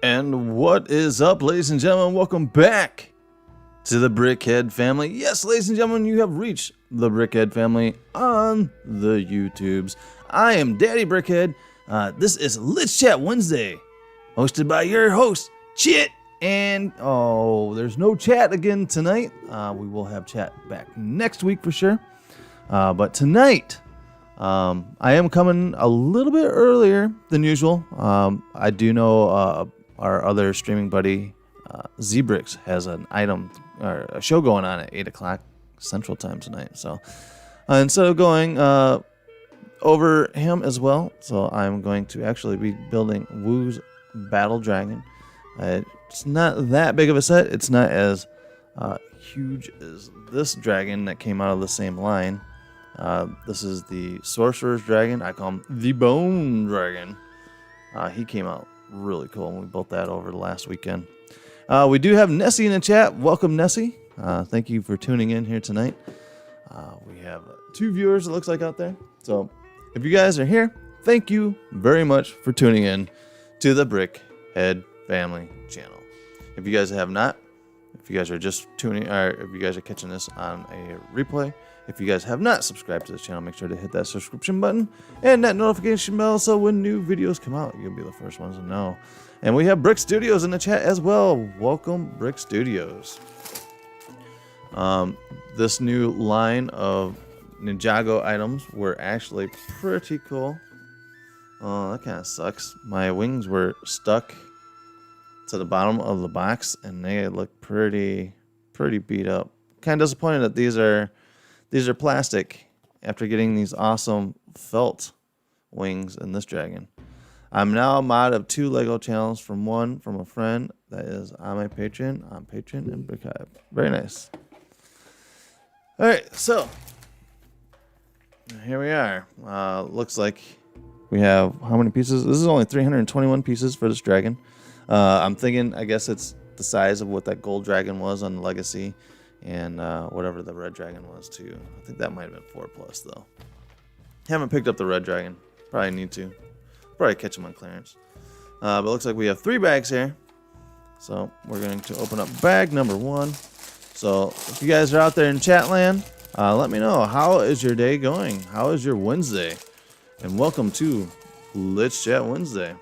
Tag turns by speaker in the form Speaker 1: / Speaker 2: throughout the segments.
Speaker 1: And what is up, ladies and gentlemen? Welcome back to the Brickhead family. Yes, ladies and gentlemen, you have reached the Brickhead family on the YouTubes. I am Daddy Brickhead. This is Let's Chat Wednesday, hosted by your host, Chit. And, there's no chat again tonight. We will have chat back next week for sure. But tonight, I am coming a little bit earlier than usual. I do know our other streaming buddy, Zbrix, has an item or a show going on at 8 o'clock Central Time tonight. So instead of going over him as well, so I'm going to actually be building Woo's Battle Dragon. It's not that big of a set. It's not as huge as this dragon that came out of the same line. This is the Sorcerer's Dragon. I call him the Bone Dragon. He came out really cool, and we built that over the last weekend. We do have Nessie in the chat. Welcome, Nessie. Thank you for tuning in here tonight. We have 2 viewers, it looks like, out there. So if you guys are here, thank you very much for tuning in to the Brickhead Family channel. If you guys have not, if you guys are just tuning, or if you guys are catching this on a replay, if you guys have not subscribed to this channel, make sure to hit that subscription button and that notification bell so when new videos come out, you'll be the first ones to know. And we have Brick Studios in the chat as well. Welcome, Brick Studios. This new line of Ninjago items were actually pretty cool. Oh, that kind of sucks. My wings were stuck to the bottom of the box, and they look pretty beat up. Kind of disappointed that these are plastic after getting these awesome felt wings in this dragon. I'm now a mod of 2 Lego channels, from a friend that is on my Patreon, and Brickhead. Very nice. All right, so here we are. Looks like we have how many pieces? This is only 321 pieces for this dragon. I'm thinking, I guess it's the size of what that gold dragon was on Legacy, and whatever the red dragon was too. I think that might have been 4+ though. Haven't picked up the red dragon. Probably need to. Probably catch them on clearance. But it looks like we have 3 bags here. So we're going to open up bag number 1. So if you guys are out there in chat land, let me know, how is your day going? How is your Wednesday? And welcome to Let's Chat Wednesday.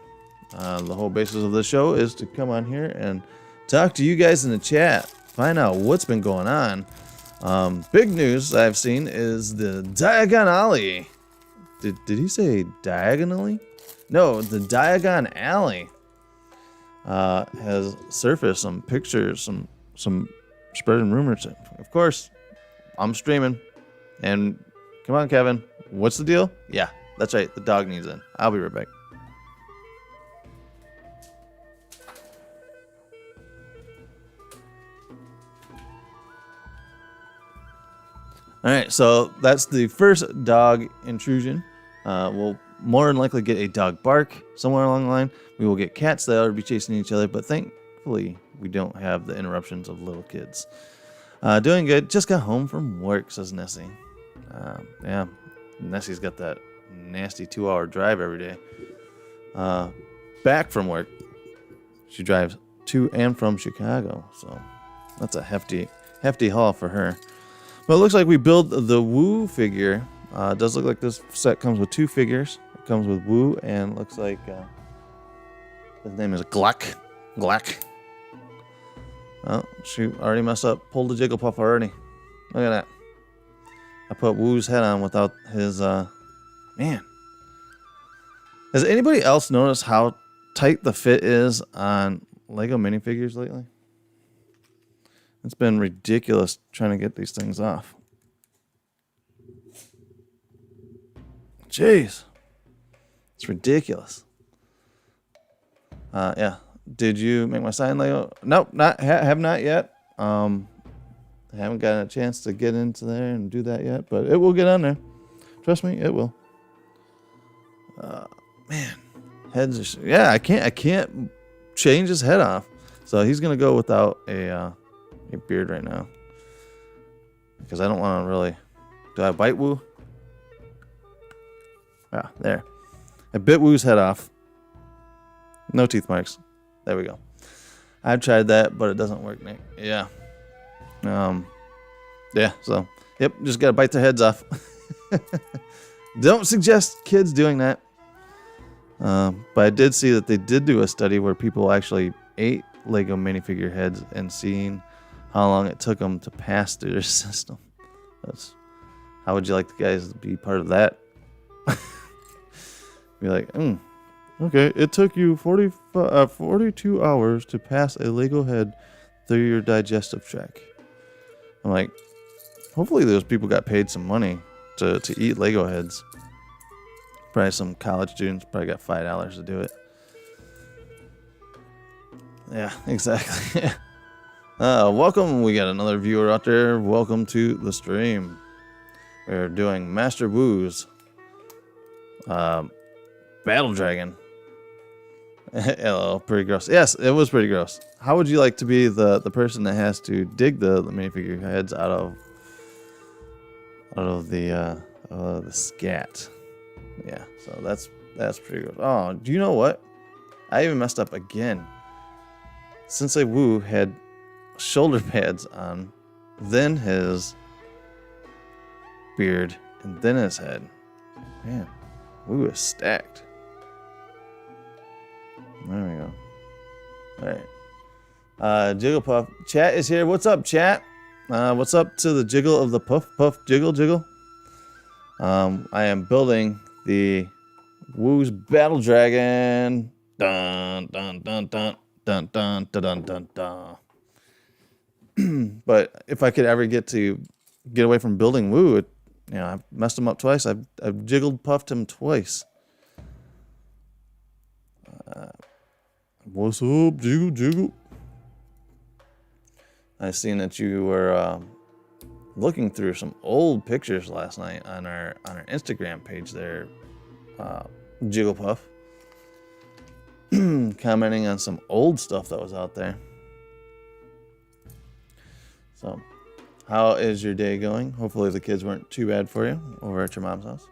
Speaker 1: The whole basis of the show is to come on here and talk to you guys in the chat. Find out what's been going on. Big news I've seen is the Diagon. Did he say diagonally? No, the Diagon Alley has surfaced some pictures, some spreading rumors. Of course, I'm streaming. And come on, Kevin. What's the deal? Yeah, that's right. The dog needs in. I'll be right back. All right, so that's the first dog intrusion. We'll more than likely get a dog bark somewhere along the line. We will get cats that will be chasing each other, but thankfully we don't have the interruptions of little kids. Doing good. Just got home from work, says Nessie. Yeah, Nessie's got that nasty 2-hour drive every day. Back from work. She drives to and from Chicago, so that's a hefty haul for her. But it looks like we build the Woo figure. It does look like this set comes with 2 figures. It comes with Woo, and looks like his name is Gluck. Oh, shoot, already messed up. Pulled the Jigglypuff already. Look at that. I put Woo's head on without his, man. Has anybody else noticed how tight the fit is on Lego minifigures lately? It's been ridiculous trying to get these things off. Jeez. It's ridiculous. Yeah. Did you make my sign Lego? Nope, have not yet. I haven't gotten a chance to get into there and do that yet, but it will get on there. Trust me, it will. Man, heads are, yeah, I can't change his head off. So he's gonna go without a beard right now. Because I don't want to really. Do I bite Woo? Yeah, there. I bit Woo's head off. No teeth marks. There we go. I've tried that, but it doesn't work, Nick. Yeah. Yeah, so, yep, just got to bite their heads off. Don't suggest kids doing that. But I did see that they did do a study where people actually ate Lego minifigure heads and seeing how long it took them to pass through their system. How would you like the guys to be part of that? Be like, okay, it took you 42 hours to pass a Lego head through your digestive tract. I'm like, hopefully those people got paid some money to eat Lego heads. Probably some college students probably got $5 to do it. Yeah, exactly. Welcome. We got another viewer out there. Welcome to the stream. We're doing Master Wu's Battle Dragon. Hello, pretty gross. Yes, it was pretty gross. How would you like to be the person that has to dig the minifigure heads out of the scat? Yeah, so that's pretty gross. Oh, do you know what? I even messed up again. Sensei Wu had shoulder pads on, then his beard, and then his head. Man, Wu is stacked. There we go. Alright. Jigglepuff. Chat is here. What's up, chat? What's up to the jiggle of the puff, puff, jiggle, jiggle? I am building the Wu's Battle Dragon. Dun, dun, dun, dun, dun, dun, dun, dun, dun. But if I could ever get away from building Wu, I've messed him up twice. I've jiggled puffed him twice. What's up, jiggle, jiggle? I seen that you were looking through some old pictures last night on our Instagram page there, Jigglepuff. Commenting on some old stuff that was out there. So, how is your day going? Hopefully the kids weren't too bad for you over at your mom's house.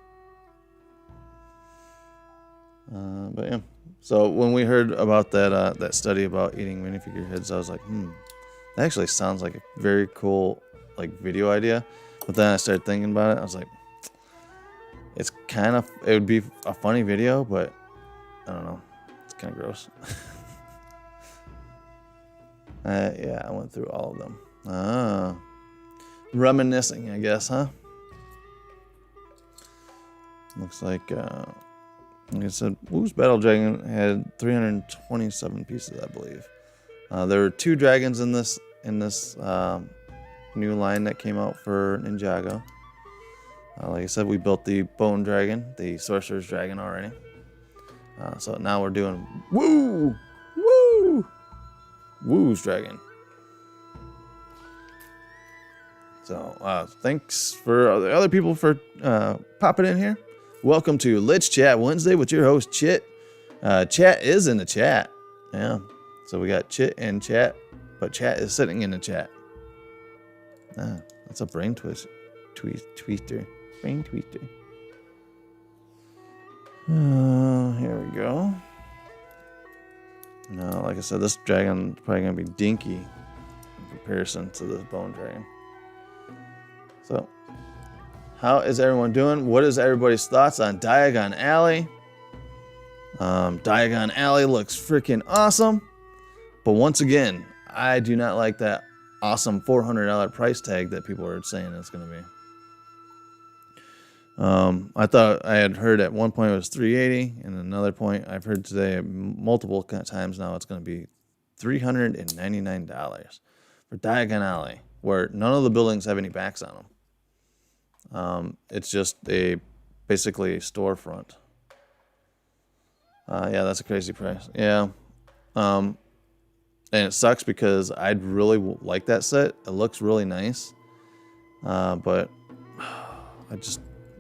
Speaker 1: But yeah. So when we heard about that study about eating minifigure heads, I was like, that actually sounds like a very cool video idea. But then I started thinking about it. I was like, it would be a funny video, but I don't know. It's kind of gross. Yeah, I went through all of them. Reminiscing, I guess, huh? Looks like I said, Wu's Battle Dragon had 327 pieces, I believe. There were 2 dragons in this new line that came out for Ninjago. Like I said, we built the Bone Dragon, the Sorcerer's Dragon already. So now we're doing Wu's Dragon. So thanks for the other people for popping in here. Welcome to Let's Chat Wednesday with your host, Chit. Chat is in the chat. Yeah. So we got Chit and chat, but chat is sitting in the chat. That's a brain tweeter. Brain tweeter. Here we go. Now, like I said, this dragon is probably going to be dinky in comparison to this Bone Dragon. So, how is everyone doing? What is everybody's thoughts on Diagon Alley? Diagon Alley looks freaking awesome. But once again, I do not like that awesome $400 price tag that people are saying it's going to be. I thought I had heard at one point it was $380, and another point I've heard today multiple times now it's going to be $399 for Diagon Alley, where none of the buildings have any backs on them. It's just basically a storefront. Yeah, that's a crazy price. Yeah. And it sucks because I'd really like that set. It looks really nice. But I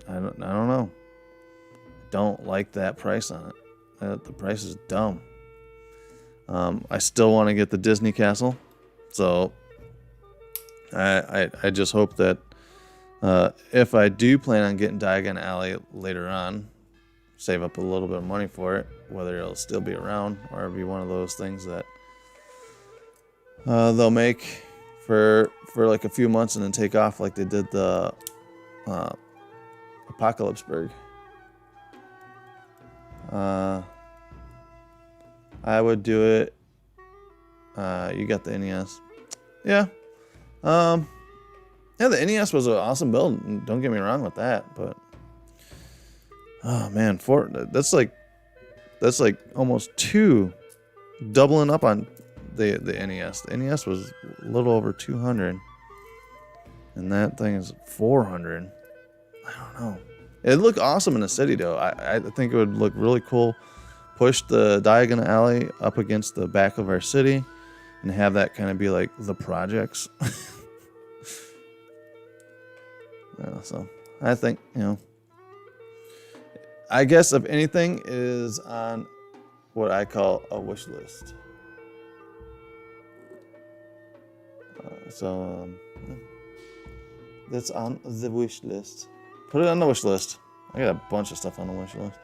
Speaker 1: don't know. I don't like that price on it. The price is dumb. I still want to get the Disney Castle. So I just hope that if I do plan on getting Diagon Alley later on, save up a little bit of money for it, whether it'll still be around or it'll be one of those things that they'll make for like a few months and then take off like they did the Apocalypseburg. I would do it. You got the NES. Yeah. Yeah, the NES was an awesome build. Don't get me wrong with that, but oh man, that's like almost two, doubling up on the NES. The NES was a little over 200, and that thing is 400. I don't know. It looked awesome in the city though. I think it would look really cool. Push the diagonal alley up against the back of our city, and have that kind of be like the projects. Yeah, so I think, I guess if anything is on what I call a wish list. That's on the wish list. Put it on the wish list. I got a bunch of stuff on the wish list.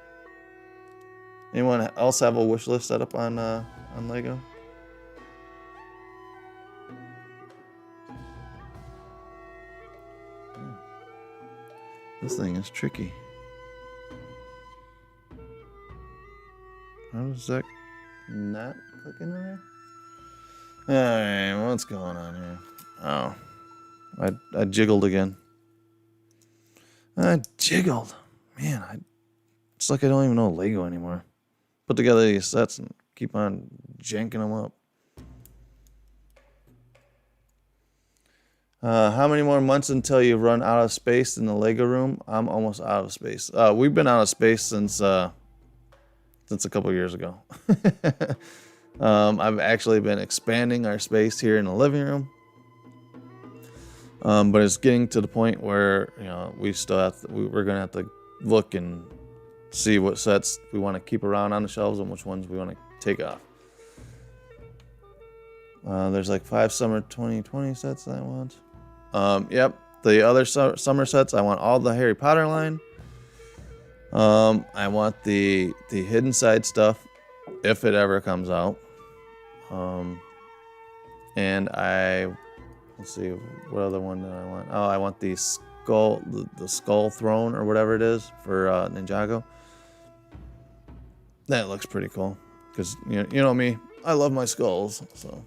Speaker 1: Anyone else have a wish list set up on Lego? This thing is tricky. How does that not click in there? Alright, what's going on here? Oh. I jiggled again. I jiggled. Man, it's like I don't even know Lego anymore. Put together these sets and keep on janking them up. How many more months until you run out of space in the Lego room? I'm almost out of space. We've been out of space since a couple years ago. I've actually been expanding our space here in the living room. But it's getting to the point where we still have we're gonna have to look and see what sets we want to keep around on the shelves and which ones we want to take off. There's like 5 summer 2020 sets that I want. Yep, the other summer sets, I want all the Harry Potter line. I want the Hidden Side stuff if it ever comes out. And let's see, what other one do I want? Oh, I want the skull throne or whatever it is for Ninjago. That looks pretty cool because you know me, I love my skulls, so.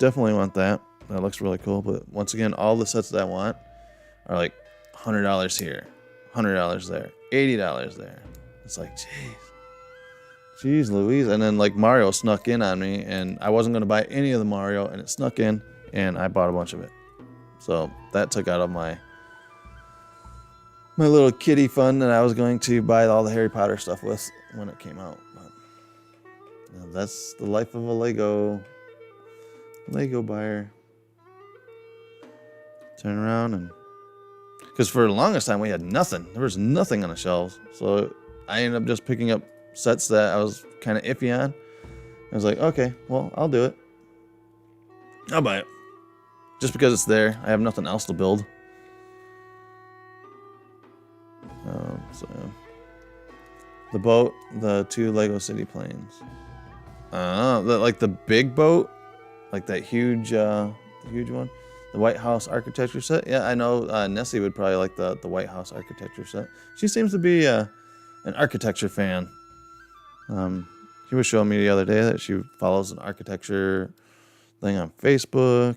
Speaker 1: Definitely want that. That looks really cool. But once again, all the sets that I want are like $100 here, $100 there, $80 there. It's like, jeez Louise. And then like Mario snuck in on me, and I wasn't gonna buy any of the Mario, and it snuck in, and I bought a bunch of it. So that took out of my little kiddie fund that I was going to buy all the Harry Potter stuff with when it came out. But that's the life of a Lego buyer. Turn around and because for the longest time we had nothing. There was nothing on the shelves. So I ended up just picking up sets that I was kind of iffy on. I was like, okay, well, I'll do it. I'll buy it. Just because it's there. I have nothing else to build. The boat, the 2 Lego City planes. Like the big boat. Like that huge one, the White House architecture set. Yeah, I know Nessie would probably like the White House architecture set. She seems to be an architecture fan. She was showing me the other day that she follows an architecture thing on Facebook,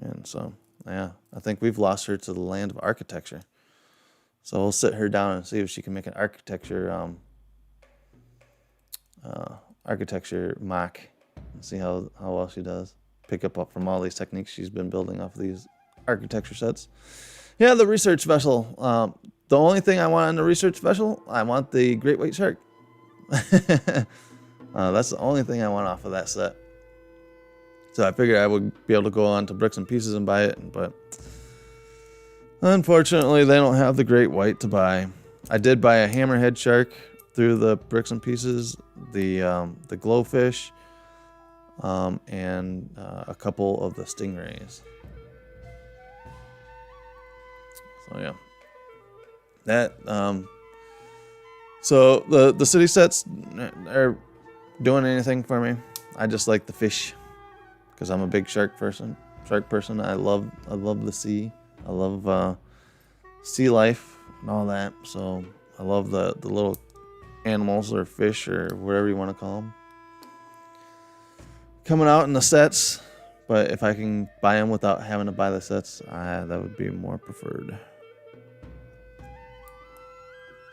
Speaker 1: and so yeah, I think we've lost her to the land of architecture. So we'll sit her down and see if she can make an architecture mock. See how well she does. Pick up from all these techniques she's been building off of these architecture sets. Yeah, the research vessel. The only thing I want on the research vessel, I want the great white shark. That's the only thing I want off of that set. So I figured I would be able to go on to Bricks and Pieces and buy it, but unfortunately they don't have the great white to buy. I did buy a hammerhead shark through the Bricks and Pieces, the glowfish, and a couple of the stingrays. So yeah, That so the city sets are doing anything for me. I just like the fish because I'm a big shark person. I love the sea. I love sea life and all that. So I love the little animals or fish or whatever you want to call them coming out in the sets. But if I can buy them without having to buy the sets, that would be more preferred.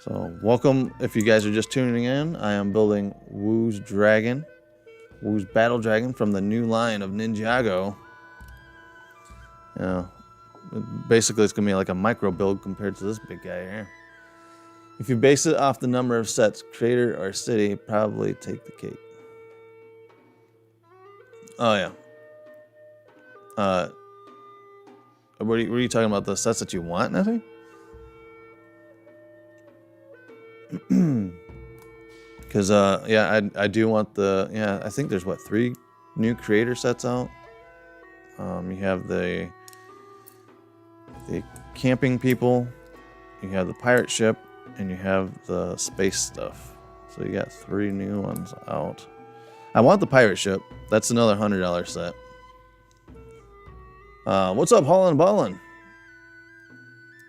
Speaker 1: So welcome if you guys are just tuning in. I am building Woo's Battle Dragon from the new line of Ninjago. Basically it's going to be like a micro build compared to this big guy here. If you base it off the number of sets, creator or city, probably take the cake. Oh yeah. What are you talking about? The sets that you want, Nettie? Because yeah, I do want the I think there's 3 new creator sets out. You have the camping people, you have the pirate ship, and you have the space stuff. So you got 3 new ones out. I want the pirate ship. That's another $100 set. What's up, Holland Ballin?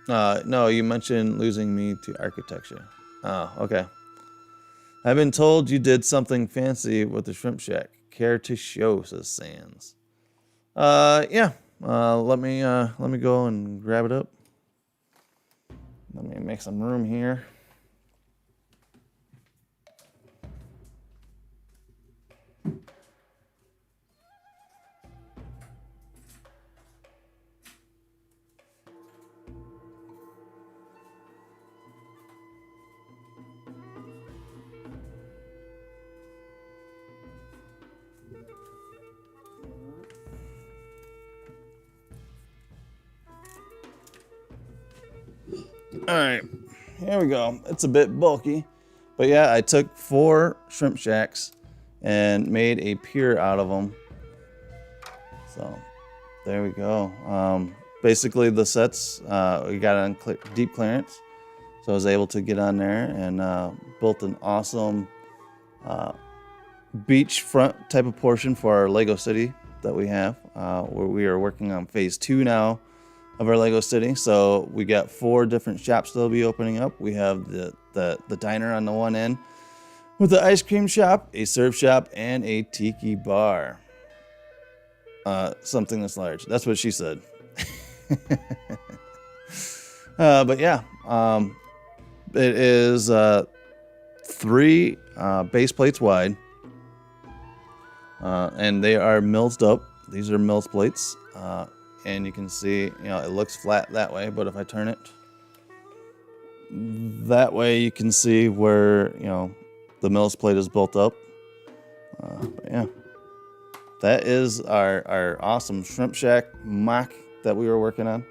Speaker 1: No, you mentioned losing me to architecture. Oh, okay. I've been told you did something fancy with the shrimp shack. Care to show, says Sans. Yeah. Let me go and grab it up. Let me make some room here. All right, here we go. It's a bit bulky, but yeah, I took 4 shrimp shacks and made a pier out of them. So there we go. Basically the sets, we got on deep clearance. So I was able to get on there and built an awesome beachfront type of portion for our Lego City that we have, where we are working on phase 2 now of our Lego City. So we got 4 different shops that'll be opening up. We have the diner on the one end with the ice cream shop, a surf shop, and a tiki bar. Something that's large. That's what she said. But yeah, it is 3 base plates wide, and they are milled up. These are milled plates. And you can see, it looks flat that way, but if I turn it that way, you can see where, the milled plate is built up. But yeah, that is our awesome shrimp shack mock that we were working on.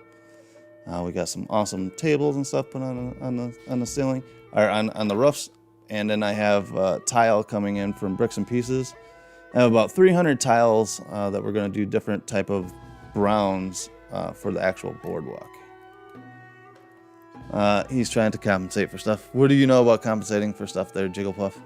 Speaker 1: We got some awesome tables and stuff put on the ceiling, or on the roofs, and then I have tile coming in from Bricks and Pieces. I have about 300 tiles that we're going to do different type of browns for the actual boardwalk. He's trying to compensate for stuff. What do you know about compensating for stuff there, Jigglepuff?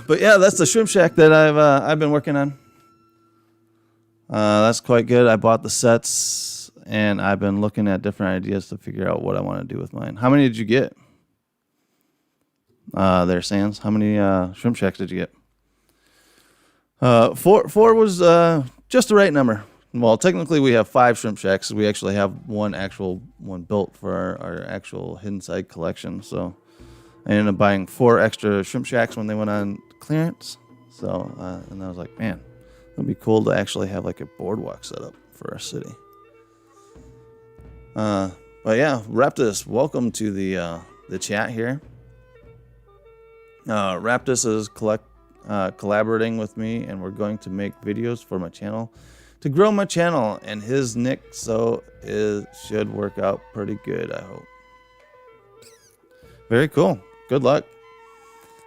Speaker 1: But yeah, that's the shrimp shack that I've been working on. That's quite good. I bought the sets and I've been looking at different ideas to figure out what I want to do with mine. How many did you get? There, Sans. How many shrimp shacks did you get? 4 was just the right number. Well, technically we have 5 shrimp shacks. We actually have one built for our actual hidden side collection. So I ended up buying 4 extra shrimp shacks when they went on clearance. So and I was like, man, it'd be cool to actually have like a boardwalk set up for our city. But yeah, Raptus, welcome to the chat here. Raptus is collaborating with me, and we're going to make videos for my channel to grow my channel, and his nick should work out pretty good, I hope. Very cool. Good luck.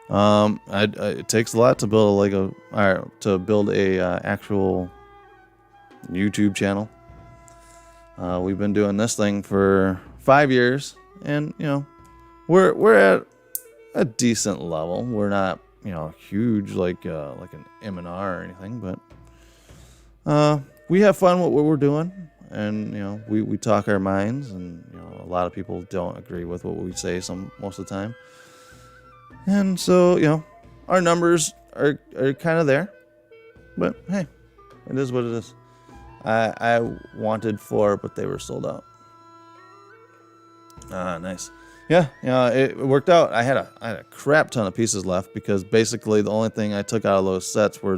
Speaker 1: It takes a lot to build a Lego, or to build a actual YouTube channel. We've been doing this thing for 5 years, and we're at a decent level. We're not huge like an M&R or anything, but we have fun with what we're doing, and we talk our minds, and a lot of people don't agree with what we say most of the time. And so, our numbers are kind of there. But hey, it is what it is. I wanted 4, but they were sold out. Nice. Yeah, it worked out. I had a crap ton of pieces left because basically the only thing I took out of those sets were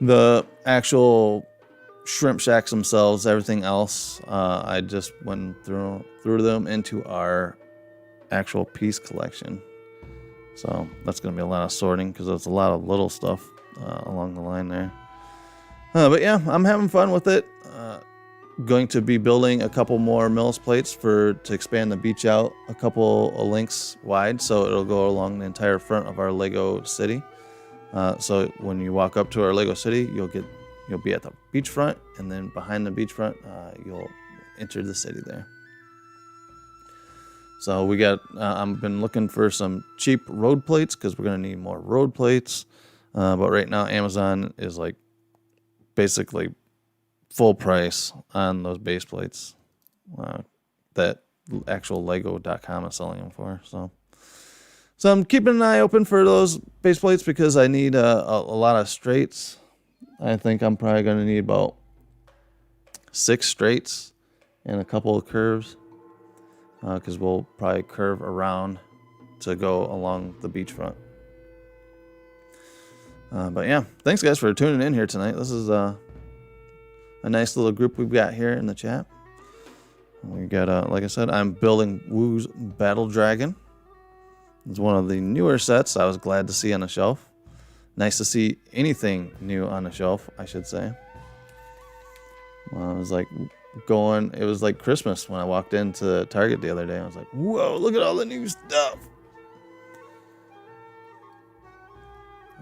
Speaker 1: the actual shrimp shacks themselves. Everything else, I just went through them into our actual piece collection. So that's going to be a lot of sorting because there's a lot of little stuff along the line there. But yeah, I'm having fun with it. Going to be building a couple more Mills plates to expand the beach out a couple of lengths wide, so it'll go along the entire front of our Lego city. So when you walk up to our Lego city, you'll be at the beachfront, and then behind the beachfront, you'll enter the city there. So we got. I've been looking for some cheap road plates because we're gonna need more road plates. But right now, Amazon is like basically full price on those base plates that actual Lego.com is selling them for. So I'm keeping an eye open for those base plates because I need a lot of straights. I think I'm probably going to need about 6 straights and a couple of curves because we'll probably curve around to go along the beachfront. But yeah, thanks guys for tuning in here tonight. This is a nice little group we've got here in the chat. We got, like I said, I'm building Woo's Battle Dragon. It's one of the newer sets I was glad to see on the shelf. Nice to see anything new on the shelf, I should say. It was like Christmas when I walked into Target the other day. I was like, whoa, look at all the new stuff.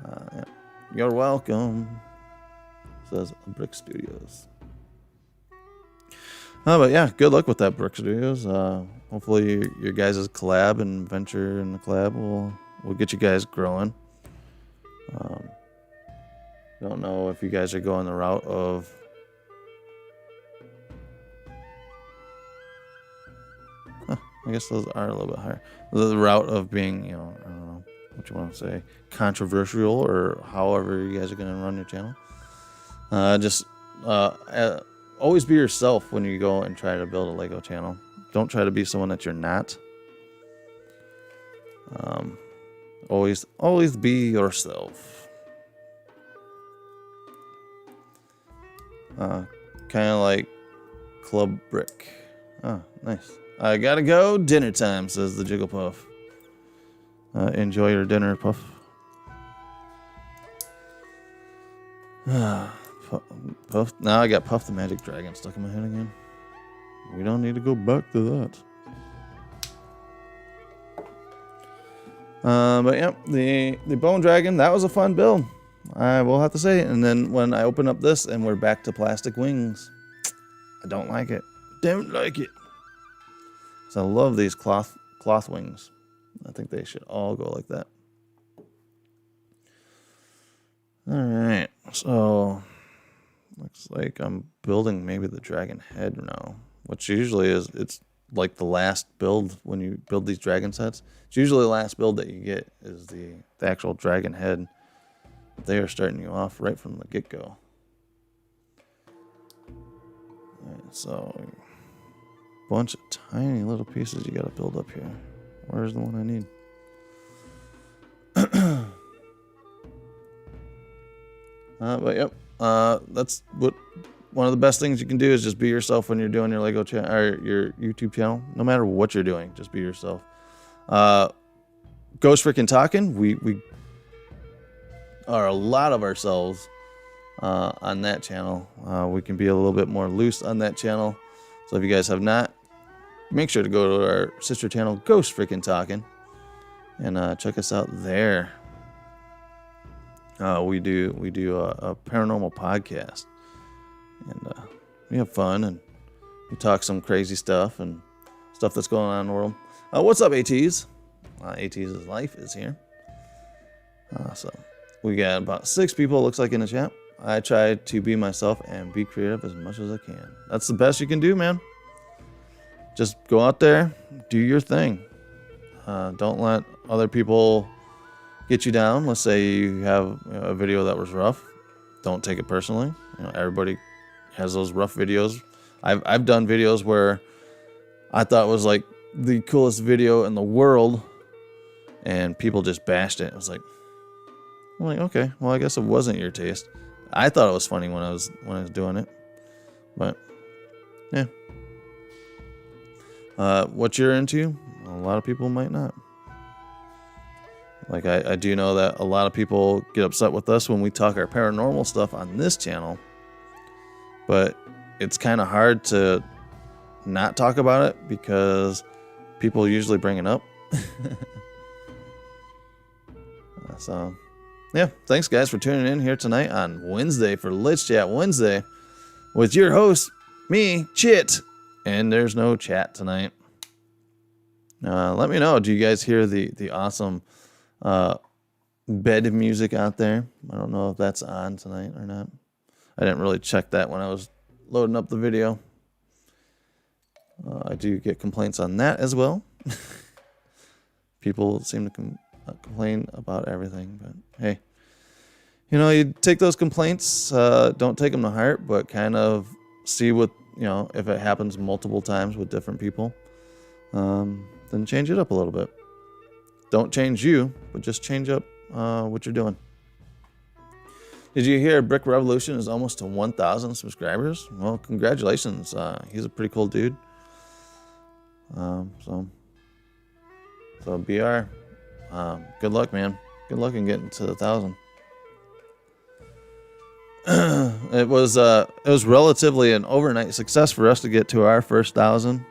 Speaker 1: Yeah. You're welcome, says Brick Studios. But yeah, good luck with that, Brick Studios. Hopefully your guys' collab and venture in the collab will get you guys growing. Don't know if you guys are going the route of I guess those are a little bit higher. The route of being, I don't know what you want to say, controversial, or however you guys are going to run your channel. Always be yourself when you go and try to build a Lego channel. Don't try to be someone that you're not. Always be yourself. Kind of like Club Brick. Oh, nice. I gotta go. Dinner time, says the Jigglepuff. Enjoy your dinner, Puff. Puff. Now I got Puff the Magic Dragon stuck in my head again. We don't need to go back to that. But yeah, the Bone Dragon, that was a fun build. I will have to say. And then when I open up this and we're back to plastic wings, I don't like it. Don't like it. So I love these cloth wings. I think they should all go like that. All right. So looks like I'm building maybe the dragon head now, which usually it's like the last build when you build these dragon sets. It's usually the last build that you get is the actual dragon head. They are starting you off right from the get-go. All right, so bunch of tiny little pieces you got to build up here. Where's the one I need? But yep, that's what one of the best things you can do is just be yourself when you're doing your Lego channel or your YouTube channel. No matter what you're doing, just be yourself. Ghost Freaking Talking, we are a lot of ourselves on that channel. We can be a little bit more loose on that channel. So if you guys have not, make sure to go to our sister channel, Ghost Freaking Talking, and check us out there. We do a paranormal podcast, and we have fun, and we talk some crazy stuff and stuff that's going on in the world. What's up, ATs? ATs' life is here. So we got about 6 people, it looks like, in the chat. I try to be myself and be creative as much as I can. That's the best you can do, man. Just go out there, do your thing. Don't let other people get you down. Let's say you have a video that was rough. Don't take it personally. Everybody has those rough videos. I've done videos where I thought it was like the coolest video in the world, and people just bashed it. I'm like, okay, well, I guess it wasn't your taste. I thought it was funny when I was doing it, but yeah. What you're into, a lot of people might not. Like I do know that a lot of people get upset with us when we talk our paranormal stuff on this channel, but it's kind of hard to not talk about it because people usually bring it up. So, yeah, thanks guys for tuning in here tonight on Wednesday for Let's Chat Wednesday with your host, me, Chit, and there's no chat tonight. Let me know, do you guys hear the awesome bed music out there? I don't know if that's on tonight or not. I didn't really check that when I was loading up the video. I do get complaints on that as well. People seem to complain about everything, but hey, you take those complaints, don't take them to heart, but kind of see what, if it happens multiple times with different people, then change it up a little bit. Don't change you, but just change up what you're doing. Did you hear Brick Revolution is almost to 1,000 subscribers? Well, congratulations. He's a pretty cool dude. So BR, good luck, man. Good luck in getting to 1,000. It was relatively an overnight success for us to get to our first 1,000.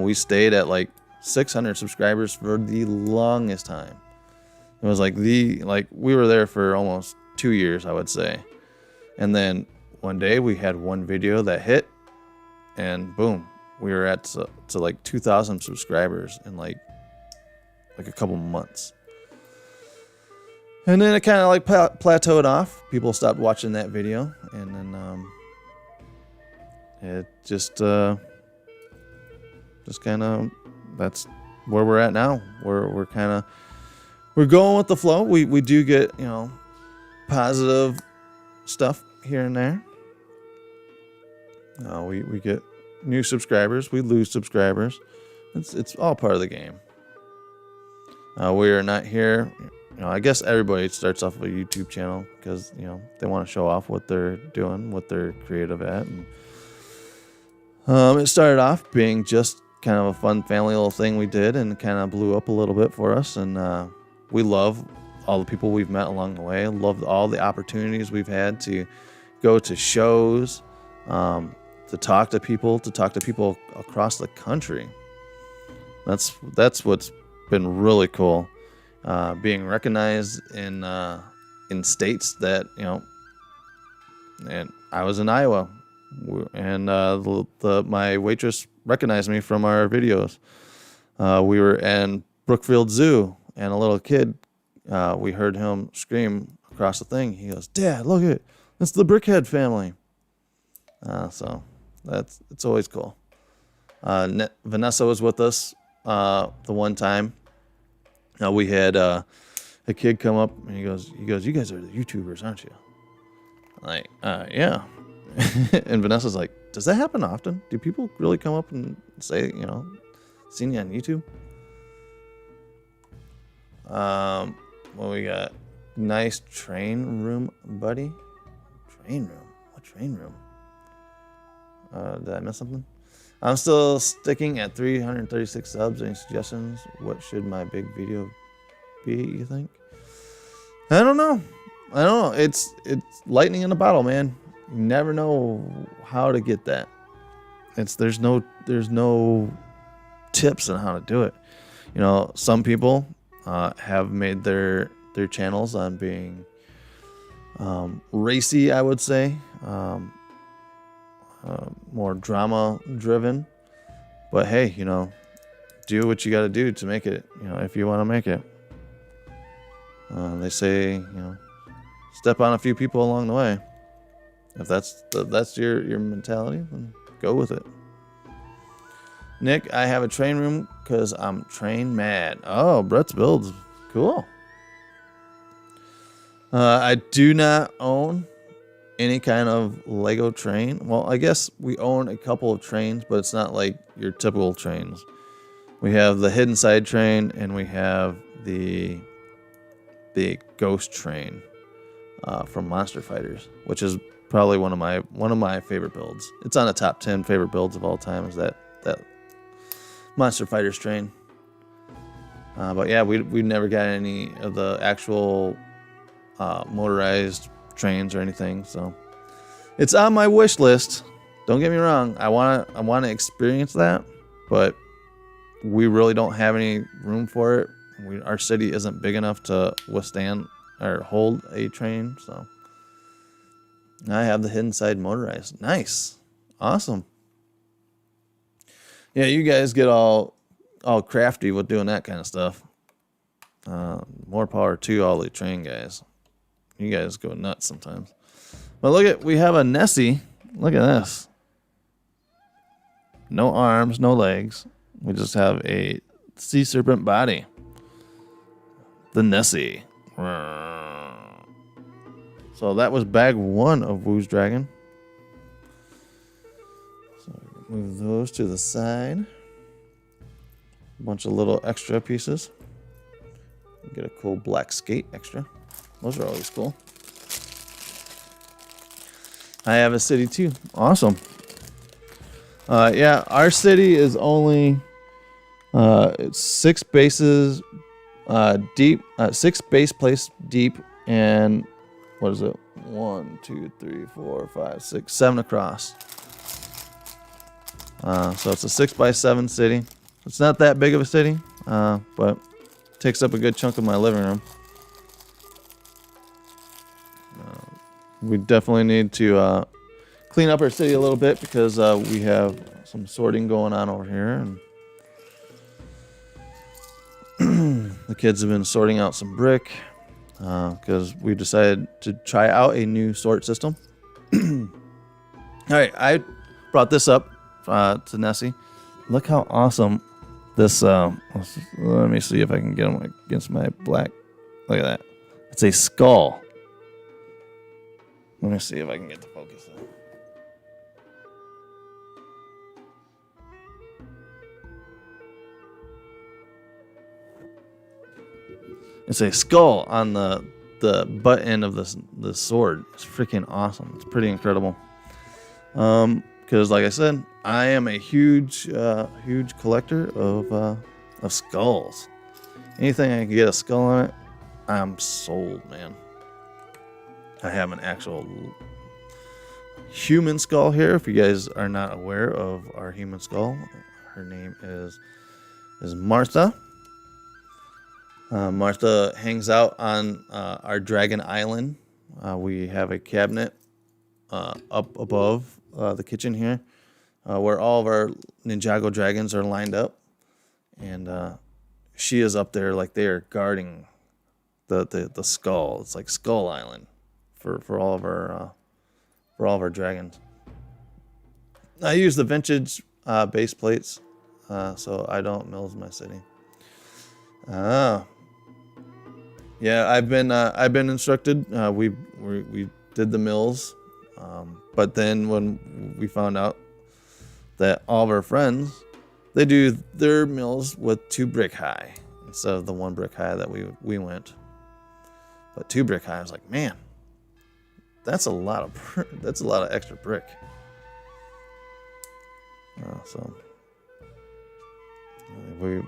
Speaker 1: We stayed at like 600 subscribers for the longest time. It was we were there for almost 2 years, I would say. And then one day we had one video that hit, and boom, we were at to like 2,000 subscribers in like a couple months. And then it kind of like plateaued off. People stopped watching that video, and then it just kind of, that's where we're at now. We're going with the flow. We do get positive stuff here and there. We get new subscribers. We lose subscribers. It's all part of the game. We are not here. I guess everybody starts off with a YouTube channel because they want to show off what they're doing, what they're creative at. And it started off being just kind of a fun family little thing we did, and kind of blew up a little bit for us. And we love all the people we've met along the way. Love all the opportunities we've had to go to shows, to talk to people across the country. That's what's been really cool. Being recognized in states that and I was in Iowa, and my waitress recognized me from our videos. We were in Brookfield Zoo, and a little kid, we heard him scream across the thing. He goes, "Dad, look at it! It's the Brickhead family." So it's always cool. Vanessa was with us the one time. We had a kid come up, and he goes, "You guys are the YouTubers, aren't you?" I'm like, yeah. And Vanessa's like, "Does that happen often? Do people really come up and say, seen you on YouTube?" Well, we got nice train room, buddy. Train room? What train room? Did I miss something? I'm still sticking at 336 subs. Any suggestions? What should my big video be, you think? I don't know. It's lightning in a bottle, man. You never know how to get that. There's no tips on how to do it. Some people have made their channels on being racy, I would say, more drama driven. But hey, you know, do what you got to do to make it. You know, if you want to make it. They say, you know, step on a few people along the way. If that's your mentality, then go with it. Nick, I have a train room because I'm train mad. Oh, Brett's builds. Cool. I do not own any kind of Lego train. Well, I guess we own a couple of trains, but it's not like your typical trains. We have the hidden side train, and we have the ghost train from Monster Fighters, which is probably one of my favorite builds. It's on the top 10 favorite builds of all time. Is that Monster Fighters train? But yeah, we never got any of the actual motorized trains or anything, so it's on my wish list. Don't get me wrong, I want to experience that, but we really don't have any room for it. Our city isn't big enough to withstand or hold a train, so I have the hidden side motorized. Nice, awesome. Yeah, you guys get all crafty with doing that kind of stuff. More power to all the train guys. You guys go nuts sometimes. But we have a Nessie. Look at this. No arms, no legs. We just have a sea serpent body. The Nessie. So that was bag 1 of Woo's Dragon. So move those to the side. A bunch of little extra pieces. Get a cool black skate extra. Those are always cool. I have a city too. Awesome. Yeah, our city is only 6 bases deep, 6 base plates deep, and what is it? 1, 2, 3, 4, 5, 6, 7 across. So it's a 6x7 city. It's not that big of a city, but takes up a good chunk of my living room. We definitely need to clean up our city a little bit because we have some sorting going on over here, and the kids have been sorting out some brick because we decided to try out a new sort system. All right, I brought this up to Nessie. Look how awesome this. Let me see if I can get them against my black. Look at that. It's a skull. Let me see if I can get the focus there. It's a skull on the butt end of the sword. It's freaking awesome. It's pretty incredible. Because like I said, I am a huge collector of skulls. Anything I can get a skull on it, I'm sold, man. I have an actual human skull here. If you guys are not aware of our human skull, her name is Martha. Martha hangs out on our Dragon Island. We have a cabinet up above the kitchen here where all of our Ninjago dragons are lined up. And she is up there like they are guarding the skull. It's like Skull Island for all of our dragons. I use the vintage base plates, so I don't mills my city. Yeah, I've been instructed. We did the mills, but then when we found out that all of our friends, they do their mills with 2 brick high instead of the 1 brick high that we went. But 2 brick high, I was like, man, that's a lot of extra brick. So we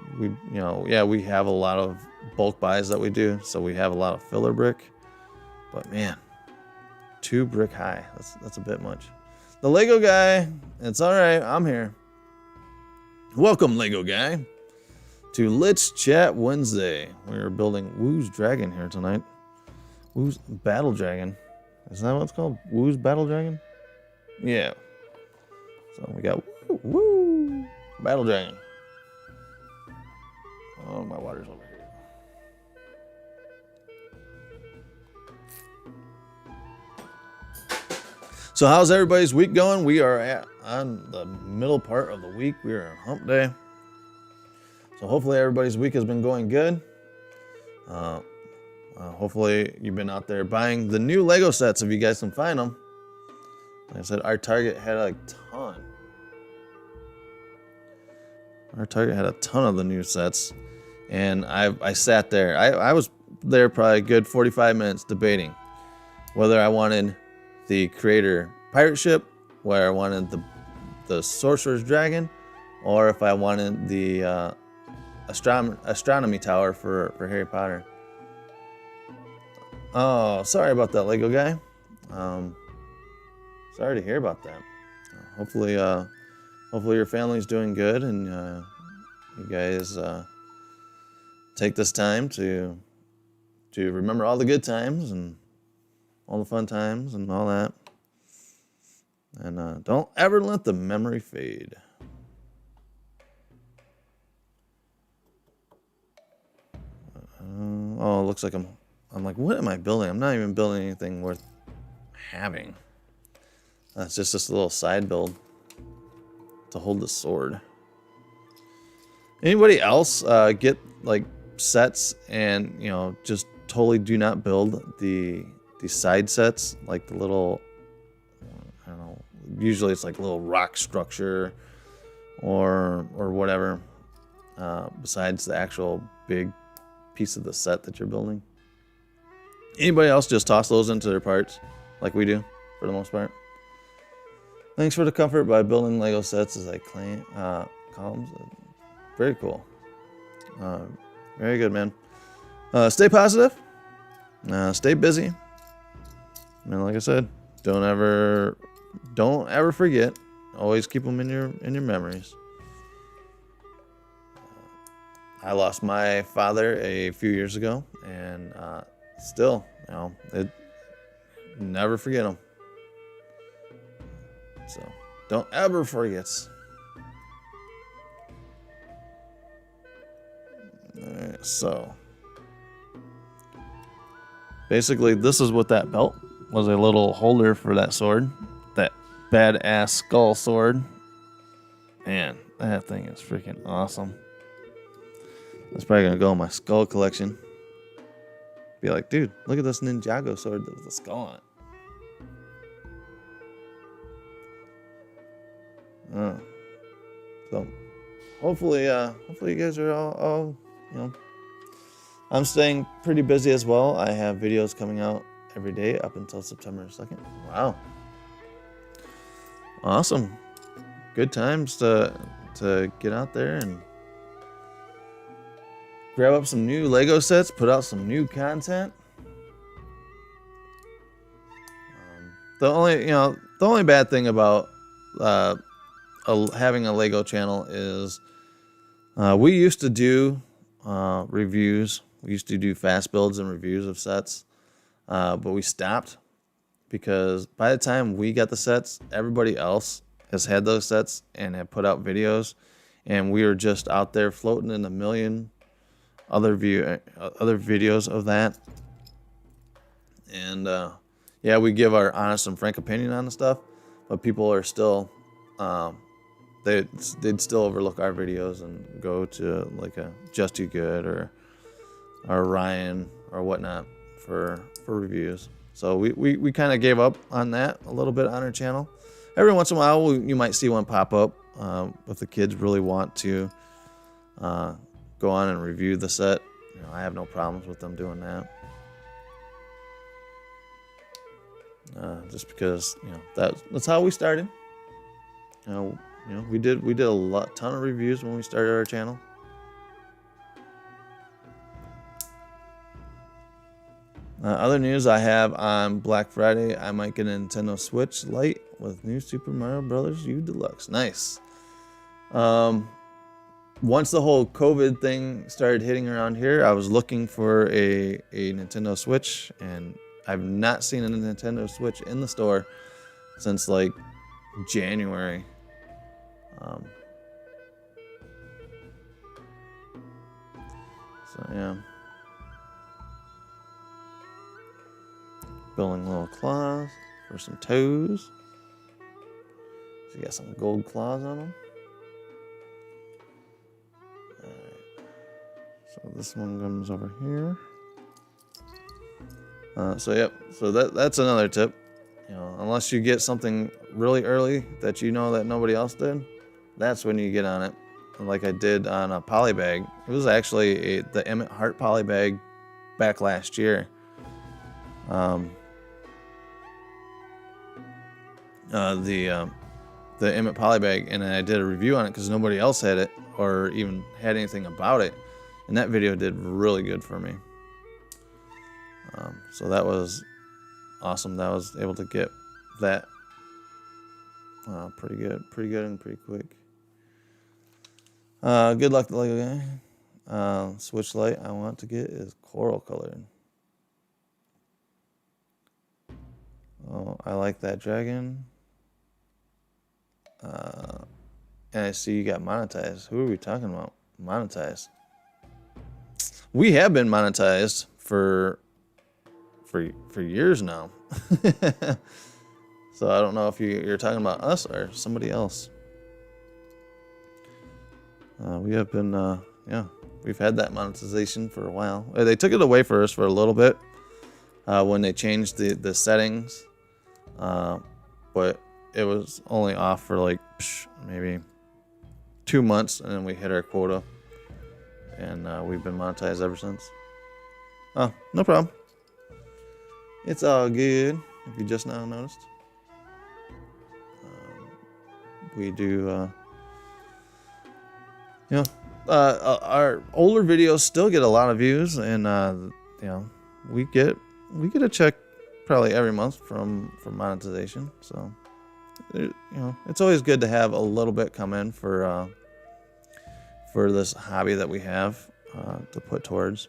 Speaker 1: have a lot of bulk buys that we do, so we have a lot of filler brick. But man, 2 brick high, that's a bit much. The Lego guy, it's all right. I'm here. Welcome, Lego guy, to Let's Chat Wednesday. We're building Woo's Dragon here tonight. Woo's Battle Dragon. Is that what it's called? Woo's Battle Dragon? Yeah. So we got Woo Battle Dragon. Oh, my water's over here. So how's everybody's week going? We are on the middle part of the week. We are on hump day. So hopefully everybody's week has been going good. Hopefully you've been out there buying the new Lego sets if you guys can find them. Like I said, our Target had a ton. Our Target had a ton of the new sets. And I sat there. I was there probably a good 45 minutes debating whether I wanted the Creator pirate ship, where I wanted the Sorcerer's Dragon, or if I wanted the astronomy tower for Harry Potter. Oh, sorry about that, Lego guy. Sorry to hear about that. Hopefully your family's doing good, and you guys take this time to remember all the good times and all the fun times and all that. And don't ever let the memory fade. Oh, it looks like I'm like, what am I building? I'm not even building anything worth having. That's just this little side build to hold the sword. Anybody else get like sets and just totally do not build the side sets, like the little, I don't know, usually it's like a little rock structure or whatever, besides the actual big piece of the set that you're building? Anybody else just toss those into their parts like we do for the most part? Thanks for the comfort by building Lego sets as I claim columns. Very cool. Very good, man. Stay positive. Stay busy. And like I said, don't ever forget. Always keep them in your memories. I lost my father a few years ago, and still, never forget him. So don't ever forget. Alright, so basically, this is what that belt was, a little holder for that sword, that badass skull sword. Man, that thing is freaking awesome. That's probably gonna go in my skull collection. Be like, dude, look at this Ninjago sword with a skull on it. So hopefully you guys are all I'm staying pretty busy as well. I have videos coming out every day up until September 2nd. Wow. Awesome. Good times to get out there and grab up some new Lego sets, put out some new content. The only bad thing about having a Lego channel is we used to do reviews. We used to do fast builds and reviews of sets, but we stopped because by the time we got the sets, everybody else has had those sets and have put out videos, and we were just out there floating in a million other videos of that. And yeah, we give our honest and frank opinion on the stuff, but people are still they'd still overlook our videos and go to like a Just Too Good or Ryan or whatnot for reviews. So we kind of gave up on that a little bit on our channel. Every once in a while you might see one pop up if the kids really want to go on and review the set. I have no problems with them doing that. Just because that's how we started. We did a ton of reviews when we started our channel. Other news I have on Black Friday, I might get a Nintendo Switch Lite with new Super Mario Brothers U Deluxe. Nice. once the whole COVID thing started hitting around here, I was looking for a Nintendo Switch, and I've not seen a Nintendo Switch in the store since like January. So yeah. Building little claws for some toes. So you got some gold claws on them. Alright. So this one comes over here. So yep. So that's another tip. You know, unless you get something really early that you know that nobody else did, that's when you get on it. Like I did on a polybag. It was actually the Emmett Hart polybag back last year. The Emmett polybag, and I did a review on it because nobody else had it or even had anything about it, and that video did really good for me. So that was awesome. That I was able to get that pretty good and pretty quick. Good luck to Lego guy. Switch light I want to get is coral colored. Oh, I like that dragon. And I see you got monetized. Who are we talking about? Monetized. We have been monetized for years now. So I don't know if you're talking about us or somebody else. We have been, yeah, we've had that monetization for a while. They took it away for us for a little bit when they changed the settings, but it was only off for like maybe 2 months, and then we hit our quota, and we've been monetized ever since. Oh, no problem. It's all good. If you just now noticed, we do. You know, our older videos still get a lot of views, and you know, we get a check probably every month from monetization. So, you know, it's always good to have a little bit come in for this hobby that we have to put towards.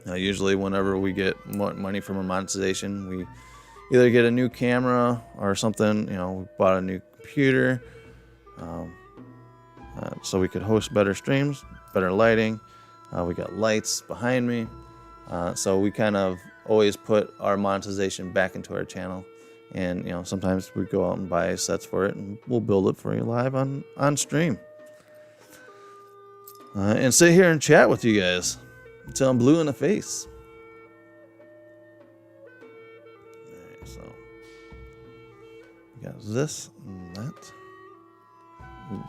Speaker 1: Usually, whenever we get money from a monetization, we either get a new camera or something. You know, we bought a new computer. So we could host better streams, better lighting. We got lights behind me. So we kind of always put our monetization back into our channel. And, you know, sometimes we go out and buy sets for it, and we'll build it for you live on stream. And sit here and chat with you guys until I'm blue in the face. Alright, so we got this and that.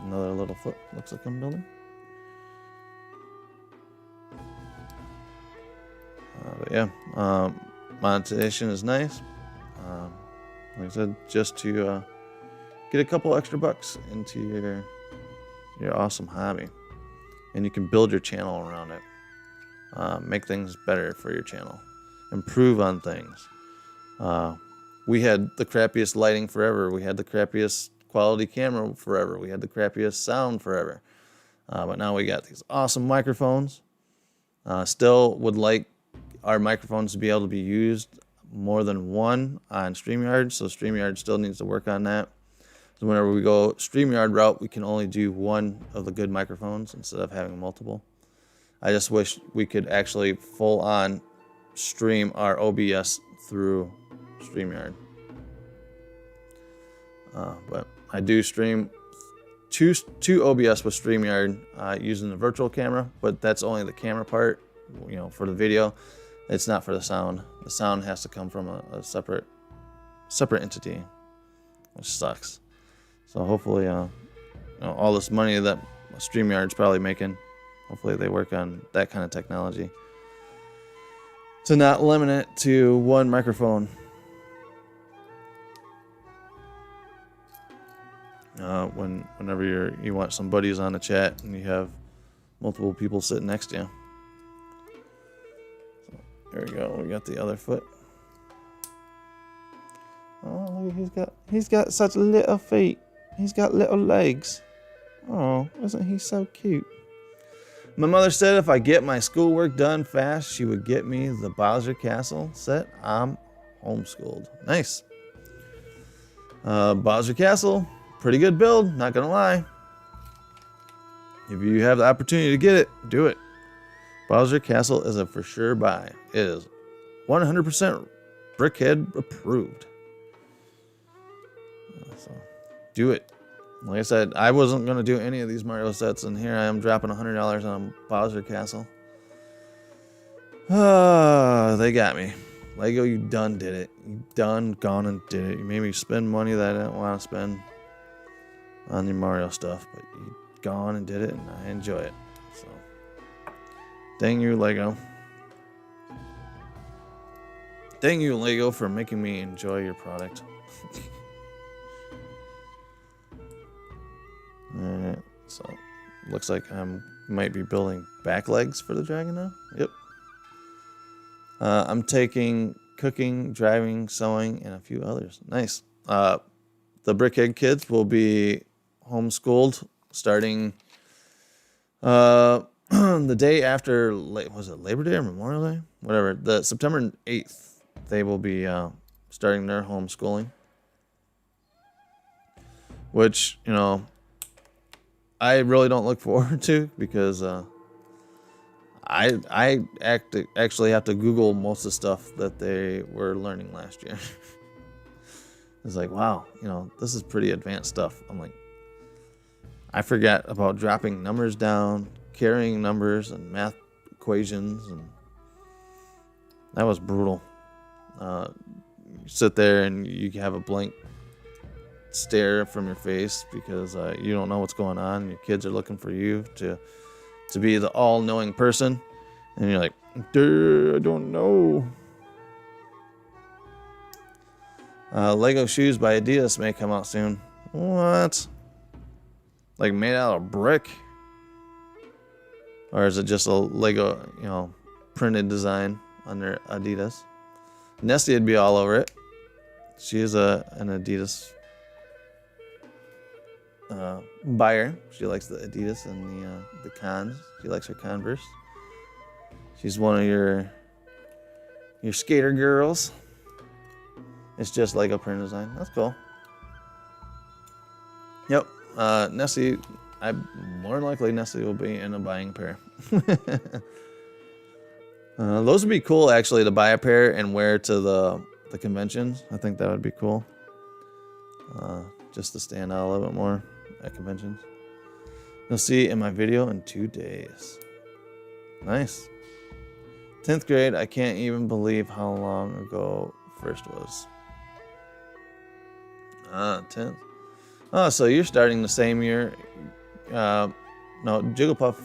Speaker 1: Another little foot looks like I'm building. But yeah, monetization is nice. Like I said, just to get a couple extra bucks into your awesome hobby, and you can build your channel around it. Make things better for your channel. Improve on things. We had the crappiest lighting forever. We had the crappiest quality camera forever. We had the crappiest sound forever. But now we got these awesome microphones. Still would like our microphones to be able to be used more than one on StreamYard. So StreamYard still needs to work on that. So whenever we go StreamYard route, we can only do one of the good microphones instead of having multiple. I just wish we could actually full on stream our OBS through StreamYard. But I do stream two OBS with StreamYard using the virtual camera, but that's only the camera part, you know, for the video. It's not for the sound. The sound has to come from a separate entity, which sucks. So hopefully, you know, all this money that StreamYard's probably making, hopefully they work on that kind of technology to not limit it to one microphone. Whenever you want some buddies on the chat and you have multiple people sitting next to you. So there we go. We got the other foot. Oh, look, he's got such little feet. He's got little legs. Oh, isn't he so cute? My mother said if I get my schoolwork done fast, she would get me the Bowser Castle set. I'm homeschooled. Nice. Bowser Castle, pretty good build, not gonna lie. If you have the opportunity to get it, do it. Bowser Castle is a for sure buy. It is 100% Brickhead approved. So do it. Like I said, I wasn't going to do any of these Mario sets, and here I am dropping $100 on Bowser Castle. They got me. Lego, you done did it. You done gone and did it. You made me spend money that I didn't want to spend on the Mario stuff, but you gone and did it, and I enjoy it. So, dang you, Lego. Dang you, Lego, for making me enjoy your product. Alright, so looks like I might be building back legs for the dragon now. Yep. I'm taking cooking, driving, sewing, and a few others. Nice. The Brickhead kids will be homeschooled starting the day after, was it Labor Day or Memorial Day? Whatever. The September 8th, they will be starting their homeschooling. Which, you know, I really don't look forward to, because I actually have to Google most of the stuff that they were learning last year. It's like, wow, you know, this is pretty advanced stuff. I'm like, I forgot about dropping numbers down, carrying numbers, and math equations, and that was brutal. You sit there and you have a blank stare from your face because you don't know what's going on. Your kids are looking for you to be the all-knowing person, and you're like, I don't know. Lego shoes by Adidas may come out soon. What? Like made out of brick? Or is it just a Lego, you know, printed design under Adidas? Nessie would be all over it. She is an Adidas buyer. She likes the Adidas and the Cons. She likes her Converse. She's one of your skater girls. It's just Lego print design. That's cool. Yep. Nessie, more than likely Nessie will be in a buying pair. Those would be cool actually to buy a pair and wear to the conventions. I think that would be cool. Just to stand out a little bit more at conventions. You'll see in my video in 2 days. Nice. 10th grade, I can't even believe how long ago first was. 10th. Oh, so you're starting the same year. No, Jigglypuff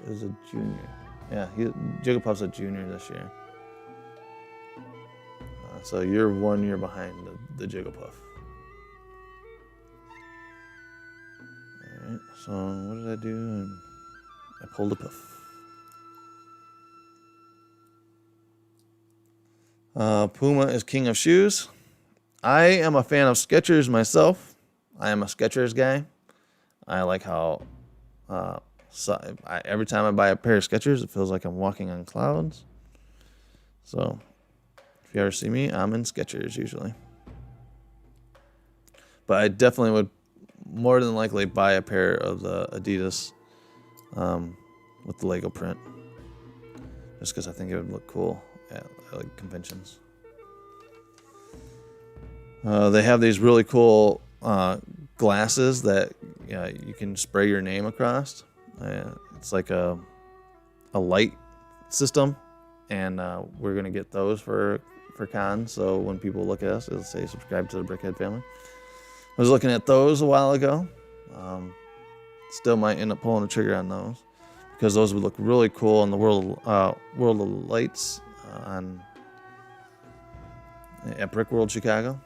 Speaker 1: is a junior. Yeah, Jigglypuff's a junior this year. So you're 1 year behind the Jigglypuff. Alright, so what did I do? I pulled a puff. Puma is king of shoes. I am a fan of Skechers myself. I am a Skechers guy. I like how every time I buy a pair of Skechers, it feels like I'm walking on clouds. So if you ever see me, I'm in Skechers usually. But I definitely would more than likely buy a pair of the Adidas with the Lego print. Just because I think it would look cool at like conventions. They have these really cool glasses that you can spray your name across. It's like a light system, and we're gonna get those for cons. So when people look at us, it'll say subscribe to the Brickhead family. I was looking at those a while ago. Still might end up pulling the trigger on those because those would look really cool in the World of Lights at Brick World Chicago.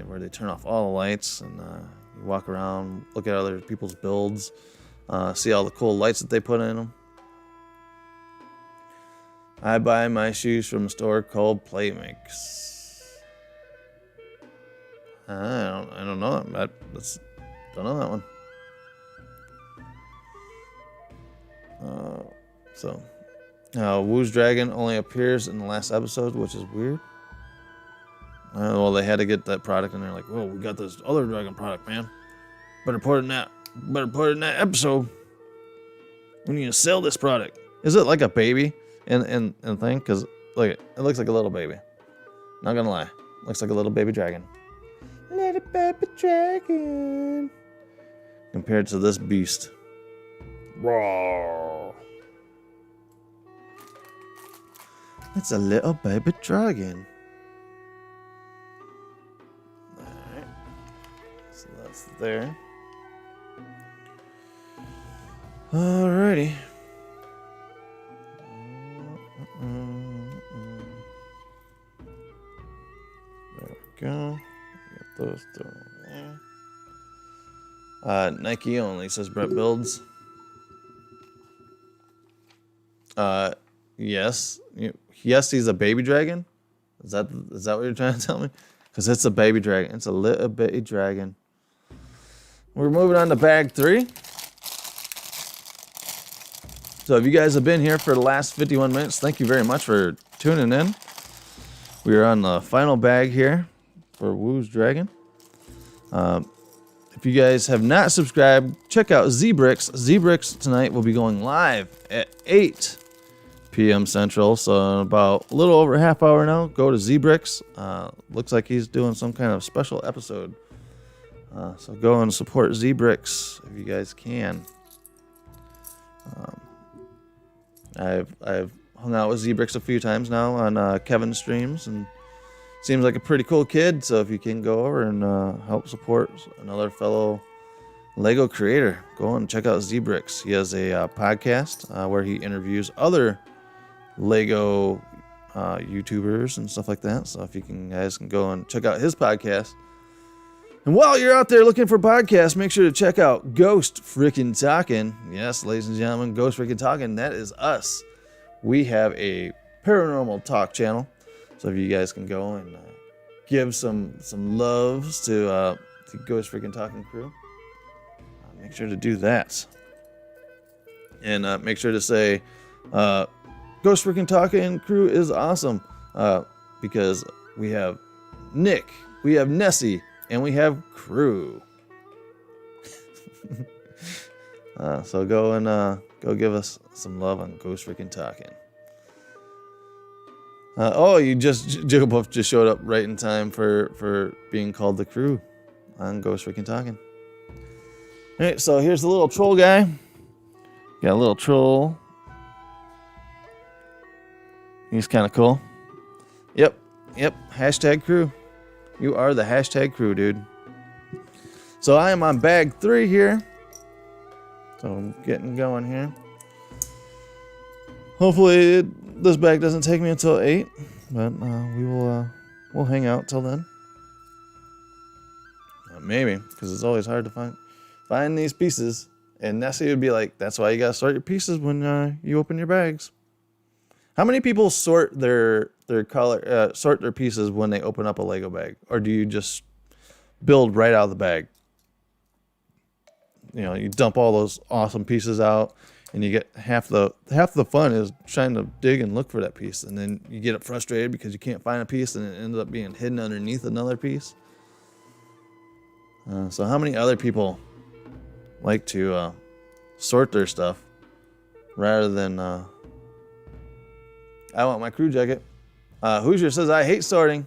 Speaker 1: Where they turn off all the lights and you walk around, look at other people's builds, see all the cool lights that they put in them. I buy my shoes from a store called Playmix. I don't know. Don't know that one. So, Wu's dragon only appears in the last episode, which is weird. Well, they had to get that product, and they're like, "Whoa, we got this other dragon product, man. Better put it in that. Better put it in that episode. We need to sell this product." Is it like a baby and thing? Because look, it looks like a little baby. Not gonna lie, looks like a little baby dragon. Little baby dragon. Compared to this beast. Roar. It's a little baby dragon. Alright. So that's there. Alrighty. There we go. Get those thrown there. Nike only, says Brett Builds. Yes. Yes, he's a baby dragon? Is that what you're trying to tell me? Because it's a baby dragon. It's a little bitty dragon. We're moving on to bag 3. So if you guys have been here for the last 51 minutes, thank you very much for tuning in. We are on the final bag here for Wu's Dragon. If you guys have not subscribed, check out Z-Bricks. Z-Bricks tonight will be going live at 8 p.m. Central. So in about a little over a half hour now, go to Z-Bricks. Looks like he's doing some kind of special episode. So go and support Z-Bricks if you guys can. I've hung out with Z-Bricks a few times now on Kevin's streams, and seems like a pretty cool kid. So if you can go over and help support another fellow Lego creator, go and check out Z-Bricks. He has a podcast where he interviews other Lego YouTubers and stuff like that. So if you guys can go and check out his podcast. And while you're out there looking for podcasts, make sure to check out Ghost Frickin' Talkin'. Yes, ladies and gentlemen, Ghost Frickin' Talkin', that is us. We have a paranormal talk channel. So if you guys can go and give some loves to Ghost Frickin' Talkin' crew, make sure to do that. And make sure to say, Ghost Frickin' Talkin' crew is awesome. Because we have Nick, we have Nessie, and we have crew. So go and go give us some love on Ghost Frickin' Talkin'. Jigglepuff just showed up right in time for being called the crew on Ghost Frickin' Talkin'. Alright, so here's the little troll guy. Got a little troll. He's kind of cool. Yep. Hashtag crew. You are the hashtag crew, dude. So I am on bag 3 here. So I'm getting going here. Hopefully this bag doesn't take me until 8, but we'll hang out till then. Maybe, because it's always hard to find these pieces. And Nessie would be like, "That's why you gotta sort your pieces when you open your bags." How many people sort their pieces when they open up a Lego bag, or do you just build right out of the bag? You know, you dump all those awesome pieces out, and you get half the fun is trying to dig and look for that piece, and then you get frustrated because you can't find a piece, and it ends up being hidden underneath another piece. So how many other people like to sort their stuff rather than I want my crew jacket. Hoosier says, "I hate sorting.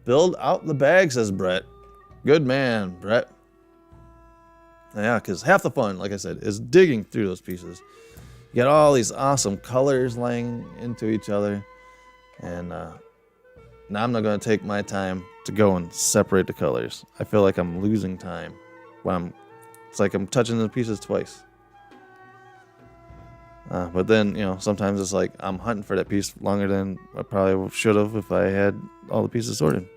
Speaker 1: Build out the bag," says Brett. Good man, Brett. Yeah, because half the fun, like I said, is digging through those pieces. You got all these awesome colors laying into each other. And now I'm not going to take my time to go and separate the colors. I feel like I'm losing time when it's like I'm touching the pieces twice. But then, sometimes it's like I'm hunting for that piece longer than I probably should have if I had all the pieces sorted.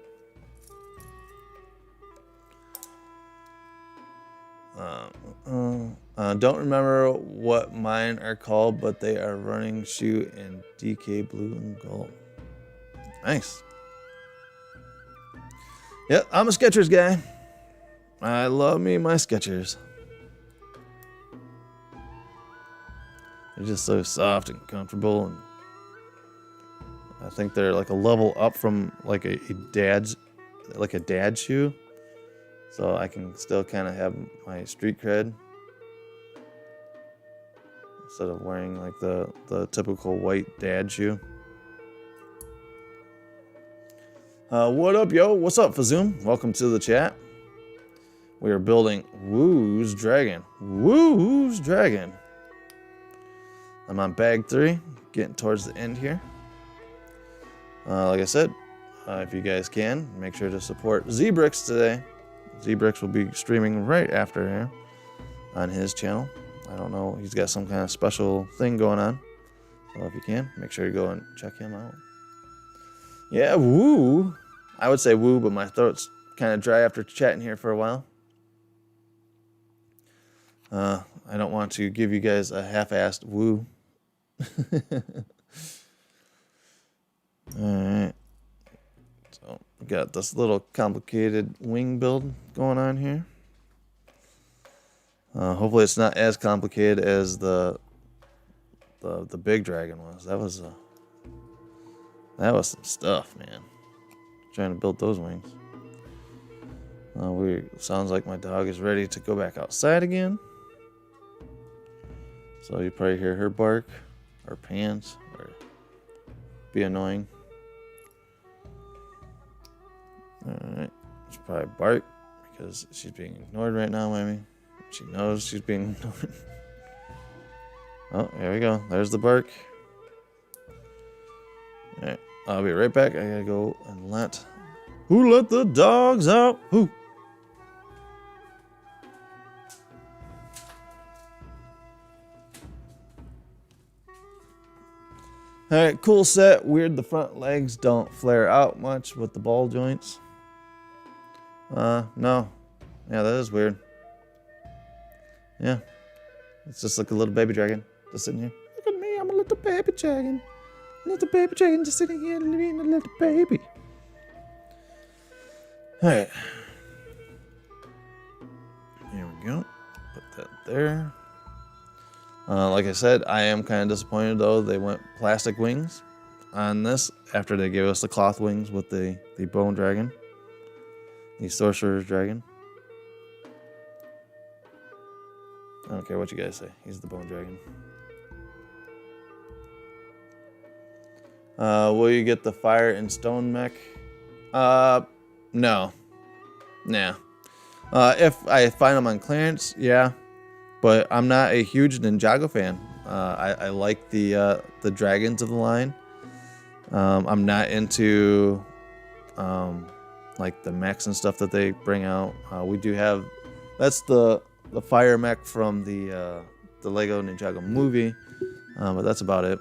Speaker 1: Don't remember what mine are called, but they are running shoe and DK blue and gold. Nice. Yep, I'm a Skechers guy. I love me my Skechers. They're just so soft and comfortable, and I think they're like a level up from like a dad shoe. So I can still kind of have my street cred instead of wearing like the typical white dad shoe. What up, yo? What's up, Fazoom? Welcome to the chat. We are building Woo's Dragon. Woo's Dragon. I'm on bag 3, getting towards the end here. Like I said, if you guys can, make sure to support Zbricks today. Zbricks will be streaming right after here on his channel. I don't know, he's got some kind of special thing going on. So if you can, make sure you go and check him out. Yeah, woo. I would say woo, but my throat's kind of dry after chatting here for a while. I don't want to give you guys a half-assed woo. Alright. So, we got this little complicated wing build going on here. Hopefully it's not as complicated as the big dragon was. That was some stuff, man. Trying to build those wings. Sounds like my dog is ready to go back outside again. So you probably hear her bark or pants or be annoying. Alright, she's probably bark because she's being ignored right now, maybe. She knows she's being ignored. Oh, there we go. There's the bark. Alright, I'll be right back. I gotta go and let the dogs out? Who? Alright, cool set. Weird the front legs don't flare out much with the ball joints. No. Yeah, that is weird. Yeah. It's just like a little baby dragon just sitting here. Look at me, I'm a little baby dragon. Little baby dragon just sitting here being a little baby. Alright. Here we go. Put that there. Like I said, I am kind of disappointed though. They went plastic wings on this after they gave us the cloth wings with the bone dragon. The sorcerer's dragon. I don't care what you guys say. He's the bone dragon. Will you get the fire and stone mech? No. Nah. If I find them on clearance, yeah. But I'm not a huge Ninjago fan. I like the dragons of the line. I'm not into like the mechs and stuff that they bring out. We do have, that's the fire mech from the Lego Ninjago movie, but that's about it.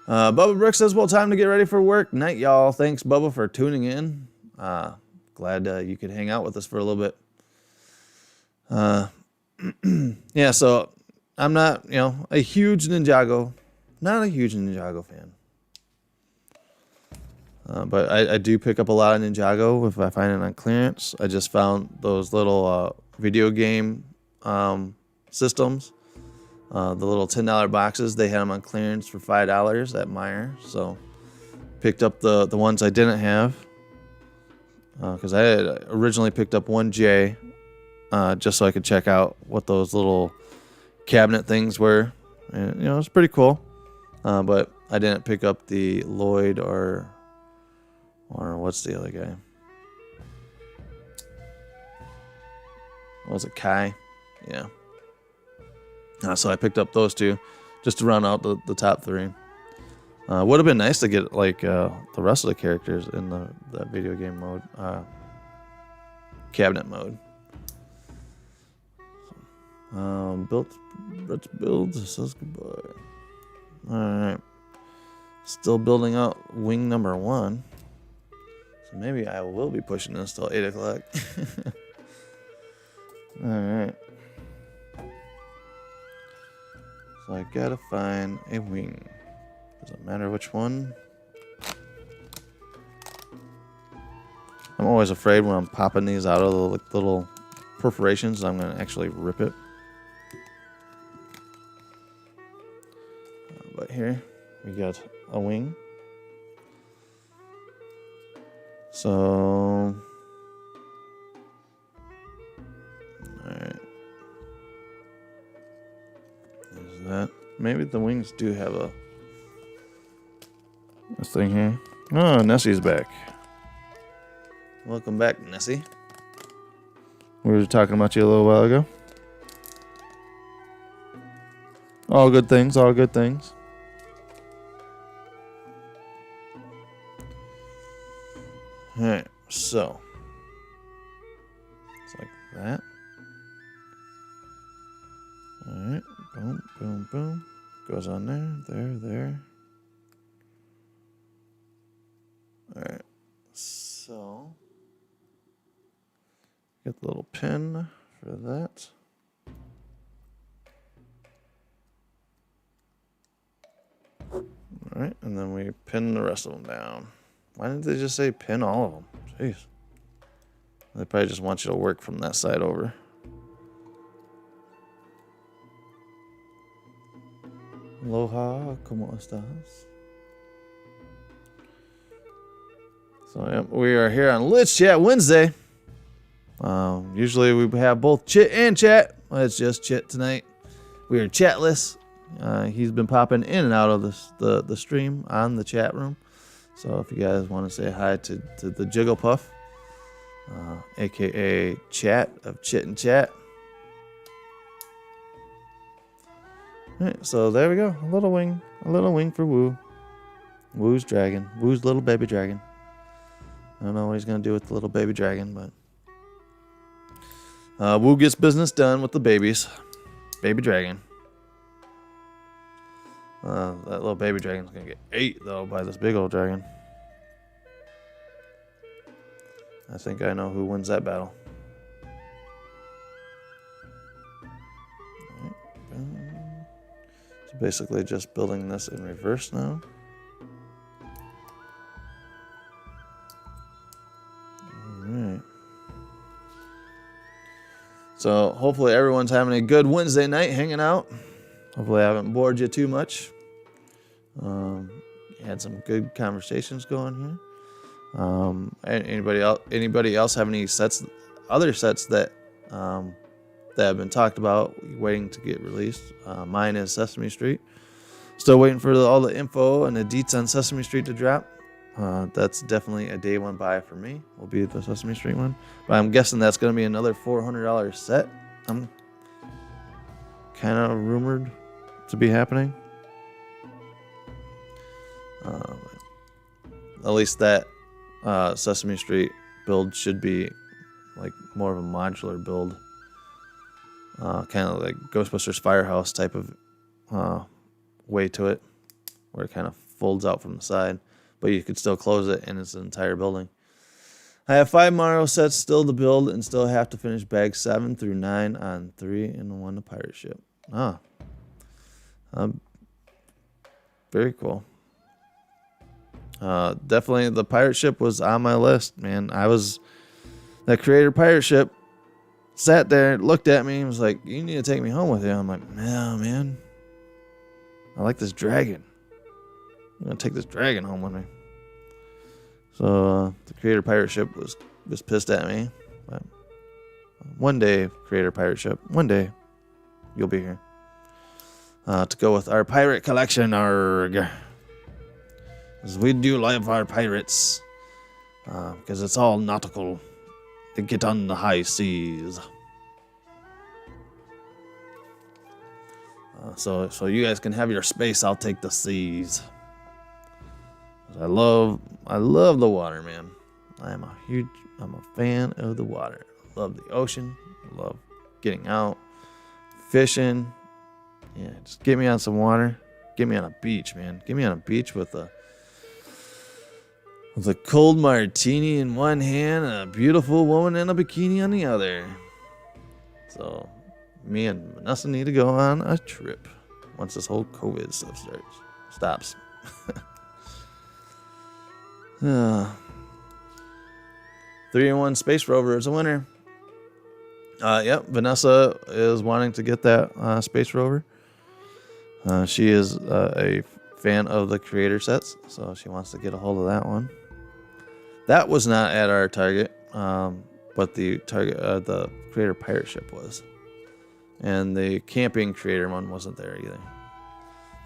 Speaker 1: Bubba Brick says, well, time to get ready for work. Night, y'all. Thanks, Bubba, for tuning in. Glad you could hang out with us for a little bit. Yeah, so I'm not, a huge Ninjago, not a huge Ninjago fan. But I do pick up a lot of Ninjago if I find it on clearance. I just found those little video game systems, the little $10 boxes. They had them on clearance for $5 at Meijer. So picked up the ones I didn't have because I had originally picked up 1J. Just so I could check out what those little cabinet things were. And, it's pretty cool. But I didn't pick up the Lloyd or what's the other guy? What was it, Kai? Yeah. So I picked up those two just to round out the top 3. Would have been nice to get like the rest of the characters in the video game mode, cabinet mode. Let's build. Says goodbye. Alright. Still building out wing number 1. So maybe I will be pushing this till 8 o'clock. Alright. So I gotta find a wing. Doesn't matter which one. I'm always afraid when I'm popping these out of the little perforations, I'm gonna actually rip it. But here we got a wing. So, alright. There's that. Maybe the wings do have this thing here. Oh, Nessie's back. Welcome back, Nessie. We were talking about you a little while ago. All good things, all good things. Alright, so it's like that. Alright, boom, boom, boom. Goes on there. Alright, so get the little pin for that. Alright, and then we pin the rest of them down. Why didn't they just say pin all of them? Jeez. They probably just want you to work from that side over. Aloha, ¿cómo estás? So, yep, we are here on Let's Chat Wednesday. Usually we have both chit and chat. Well, it's just chit tonight. We are chatless. He's been popping in and out of the stream on the chat room. So if you guys want to say hi to the Jigglepuff, aka Chat of Chit and Chat. Alright, so there we go. A little wing for Woo. Woo's dragon. Woo's little baby dragon. I don't know what he's gonna do with the little baby dragon, but Woo gets business done with the babies. Baby dragon. That little baby dragon's gonna get ate though by this big old dragon. I think I know who wins that battle. So basically just building this in reverse now. Alright. So hopefully everyone's having a good Wednesday night hanging out. Hopefully I haven't bored you too much. Had some good conversations going here. Anybody else have any other sets that have been talked about, waiting to get released? Mine is Sesame Street. Still waiting for all the info and the deets on Sesame Street to drop. That's definitely a day one buy for me. Will be the Sesame Street one, but I'm guessing that's going to be another $400 set. I'm kind of rumored to be happening. At least that Sesame Street build should be like more of a modular build, kind of like Ghostbusters Firehouse type of way to it, where it kind of folds out from the side, but you could still close it and it's an entire building. I have 5 Mario sets still to build and still have to finish bags 7 through 9 on 3 and 1 the pirate ship. Very cool. Definitely the pirate ship was on my list, man. That creator pirate ship sat there, looked at me and was like, you need to take me home with you. I'm like, no, man. I like this dragon. I'm going to take this dragon home with me. So the creator pirate ship was pissed at me. But one day, creator pirate ship, one day you'll be here. To go with our pirate collection, arg. Because we do love our pirates. Because it's all nautical. They get on the high seas. So you guys can have your space, I'll take the seas. I love the water, man. I'm a fan of the water. I love the ocean. I love getting out, fishing. Yeah, just get me on some water. Get me on a beach, man. Get me on a beach with a cold martini in one hand and a beautiful woman in a bikini on the other. So me and Vanessa need to go on a trip once this whole COVID stuff stops. 3-in-1 Space Rover is a winner. Yep, Vanessa is wanting to get that Space Rover. She is a fan of the creator sets, so she wants to get a hold of that one. That was not at our Target, but the creator pirate ship was. And the camping creator one wasn't there either.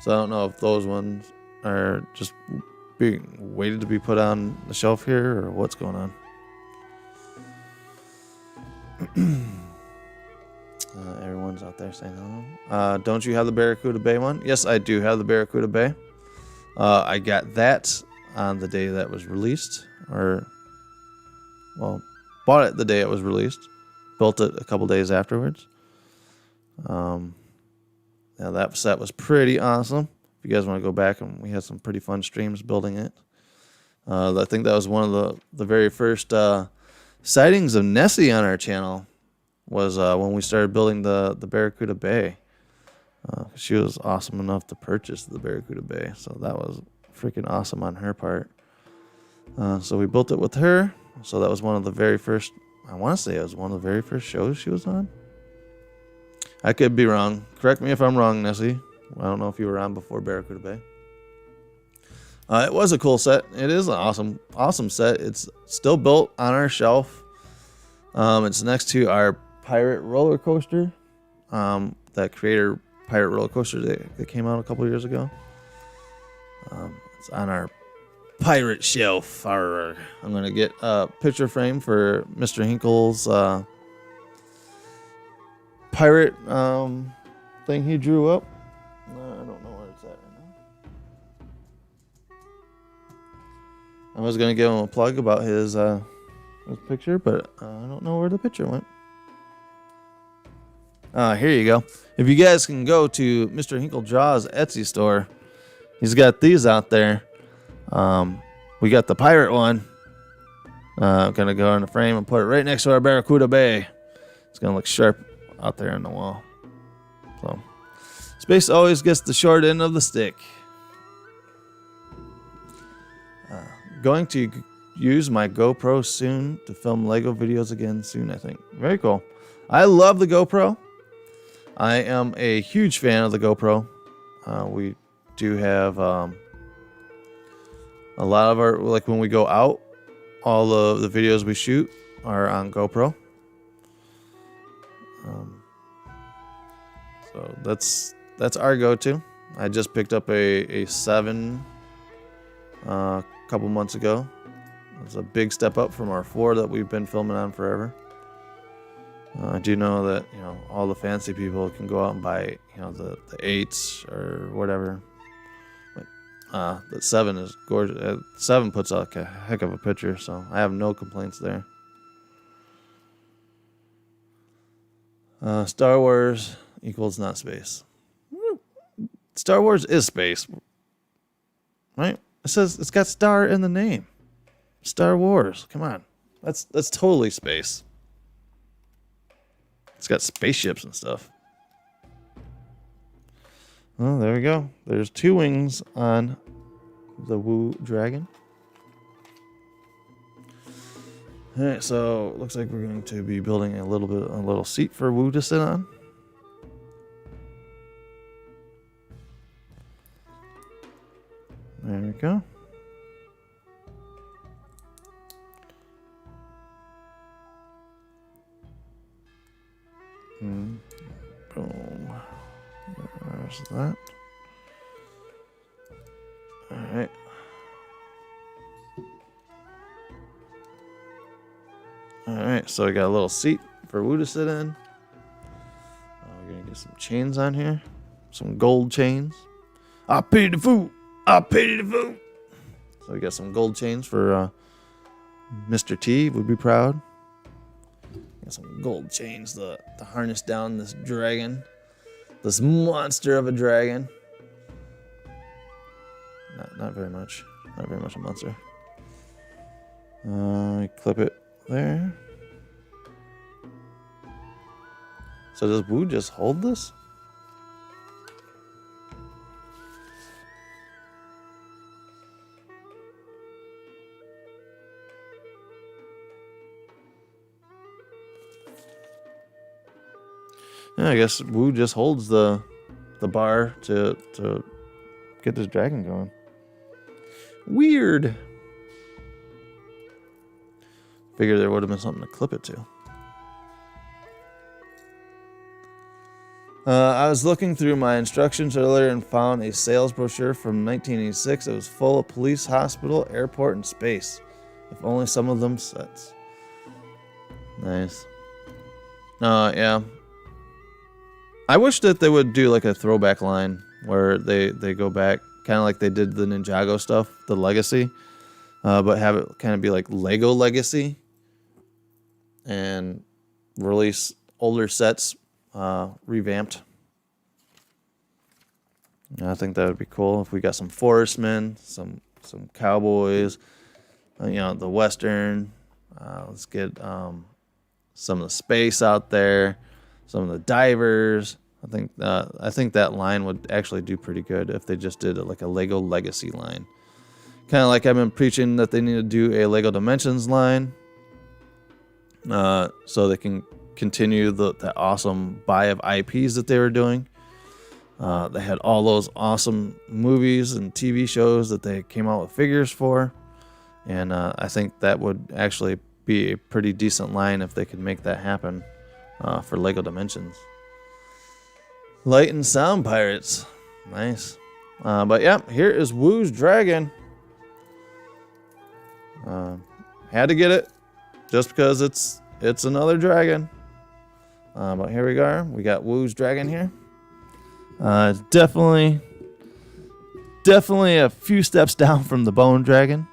Speaker 1: So I don't know if those ones are just being waited to be put on the shelf here or what's going on. Everyone's out there saying hello. Don't you have the Barracuda Bay one? Yes, I do have the Barracuda Bay. I got that on the day that was released, bought it the day it was released. Built it a couple days afterwards. Now that set was pretty awesome. If you guys want to go back, and we had some pretty fun streams building it. I think that was one of the very first sightings of Nessie on our channel. Was when we started building the Barracuda Bay. She was awesome enough to purchase the Barracuda Bay, so that was freaking awesome on her part. So we built it with her. So that was one of the very first. I want to say it was one of the very first shows she was on. I could be wrong. Correct me if I'm wrong, Nessie. I don't know if you were on before Barracuda Bay. It was a cool set. It is an awesome set. It's still built on our shelf. It's next to our pirate roller coaster. That creator pirate roller coaster that came out a couple years ago. It's on our pirate shelf. I'm going to get a picture frame for Mr. Hinkle's pirate thing he drew up. I don't know where it's at right now. I was going to give him a plug about his picture, but I don't know where the picture went. Here you go. If you guys can go to Mr. Hinkle Draws Etsy store, he's got these out there. We got the pirate one. I'm going to go in the frame and put it right next to our Barracuda Bay. It's going to look sharp out there on the wall. So, space always gets the short end of the stick. Going to use my GoPro soon to film Lego videos again soon, I think. Very cool. I love the GoPro. I am a huge fan of the GoPro. We do have a lot of our, like when we go out, all of the videos we shoot are on GoPro. So that's our go-to. I just picked up a 7 a couple months ago. It's a big step up from our 4 that we've been filming on forever. I do know that all the fancy people can go out and buy the 8s or whatever. But the 7 is gorgeous. 7 puts out a heck of a picture, so I have no complaints there. Star Wars equals not space. Star Wars is space, right? It says it's got star in the name. Star Wars. Come on, that's totally space. It's got spaceships and stuff. Well, there we go. There's 2 wings on the Woo Dragon. All right, so looks like we're going to be building a little seat for Woo to sit on. There we go. Boom. There's that. All right. All right, so we got a little seat for Woo to sit in. We're gonna get some chains on here, some gold chains. I paid the food. I paid the food. So we got some gold chains for Mr. T. Would be proud. Got some gold chains to harness down this dragon, this monster of a dragon. Not very much. Not very much a monster. Clip it there. So does Woo just hold this? Yeah, I guess Woo just holds the the bar to get this dragon going. Weird. Figured there would have been something to clip it to. I was looking through my instructions earlier and found a sales brochure from 1986. It was full of police, hospital, airport, and space. If only some of them sets. Nice. Yeah. I wish that they would do like a throwback line where they go back, kind of like they did the Ninjago stuff, the Legacy, but have it kind of be like Lego Legacy and release older sets revamped. I think that would be cool if we got some forestmen, some cowboys, the western. Let's get some of the space out there, some of the divers. I think that line would actually do pretty good if they just did like a Lego Legacy line. Kind of like I've been preaching that they need to do a Lego Dimensions line, so they can continue the awesome buy of IPs that they were doing. They had all those awesome movies and TV shows that they came out with figures for, and I think that would actually be a pretty decent line if they could make that happen for Lego Dimensions. Light and sound pirates, nice. But yeah, here is Woo's dragon. Had to get it just because it's another dragon. But here we are. We got Woo's dragon here. Definitely a few steps down from the bone dragon.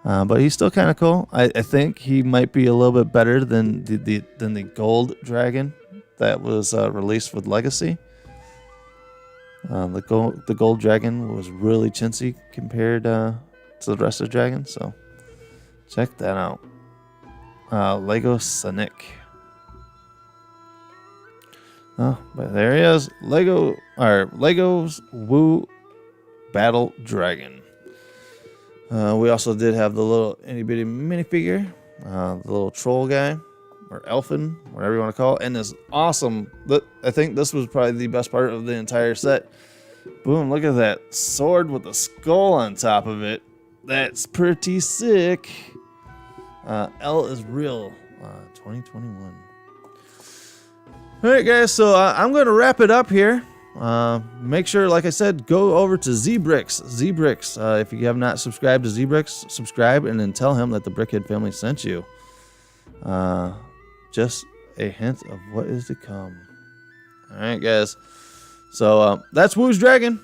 Speaker 1: But he's still kind of cool. I think he might be a little bit better than the gold dragon that was released with Legacy. The gold dragon was really chintzy compared to the rest of the dragons. So check that out. Lego Sonic. Oh, but there he is. Lego's Woo Battle Dragon. We also did have the little itty bitty minifigure, the little troll guy, or elfin, whatever you want to call it, and this awesome. I think this was probably the best part of the entire set. Boom! Look at that sword with a skull on top of it. That's pretty sick. L is real. 2021. All right, guys. So I'm going to wrap it up here. Make sure, like I said, go over to Zbricks. Zbricks. If you have not subscribed to Zbricks, subscribe and then tell him that the Brickhead family sent you. Just a hint of what is to come. All right, guys. So that's Woo's dragon.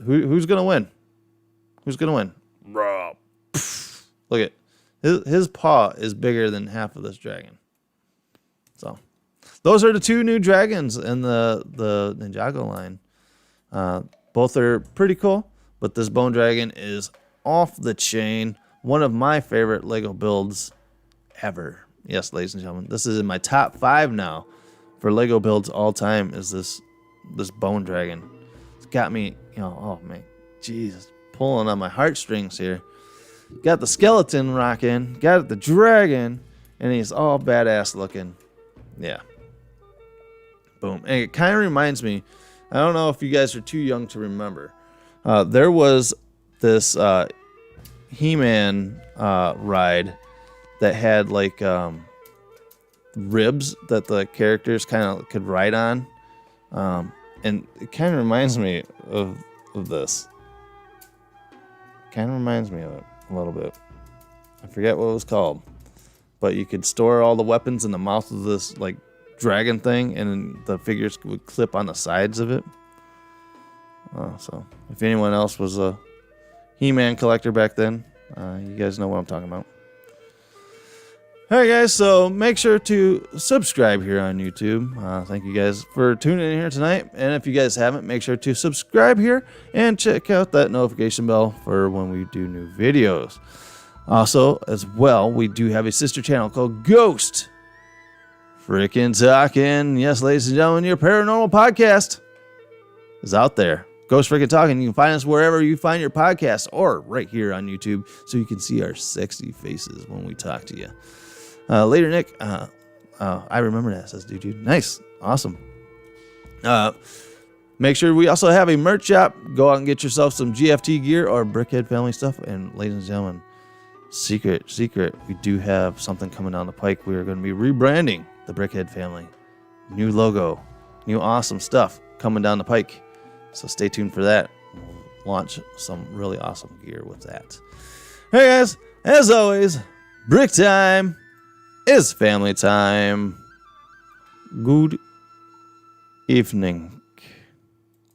Speaker 1: Who's gonna win? Who's gonna win? Bro. Look at his paw is bigger than half of this dragon. So. Those are the two new dragons in the Ninjago line. Both are pretty cool, but this bone dragon is off the chain. One of my favorite Lego builds ever. Yes, ladies and gentlemen, this is in my top 5 now for Lego builds all time. Is this bone dragon? It's got me, oh man, Jesus, pulling on my heartstrings here. Got the skeleton rocking, got the dragon, and he's all badass looking. Yeah. Boom. And it kind of reminds me, I don't know if you guys are too young to remember. There was this He-Man ride that had like ribs that the characters kind of could ride on. And it kind of reminds me of this. Kind of reminds me of it a little bit. I forget what it was called. But you could store all the weapons in the mouth of this like dragon thing, and the figures would clip on the sides of it. So if anyone else was a He-Man collector back then, you guys know what I'm talking about. Alright guys, so make sure to subscribe here on YouTube. Thank you guys for tuning in here tonight, and if you guys haven't, make sure to subscribe here and check out that notification bell for when we do new videos. Also, as well, we do have a sister channel called Ghost Frickin' Talkin'. Yes, ladies and gentlemen, your paranormal podcast is out there. Ghost Frickin' Talkin'. You can find us wherever you find your podcasts or right here on YouTube so you can see our sexy faces when we talk to you. Later, Nick. I remember that, says dude. Nice. Awesome. Make sure we also have a merch shop. Go out and get yourself some GFT gear or Brickhead family stuff. And ladies and gentlemen, secret, we do have something coming down the pike. We are going to be rebranding the Brickhead family. New logo, new awesome stuff coming down the pike. So stay tuned for that. We'll launch some really awesome gear with that. Hey guys, as always, brick time is family time. Good evening.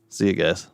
Speaker 1: See you guys.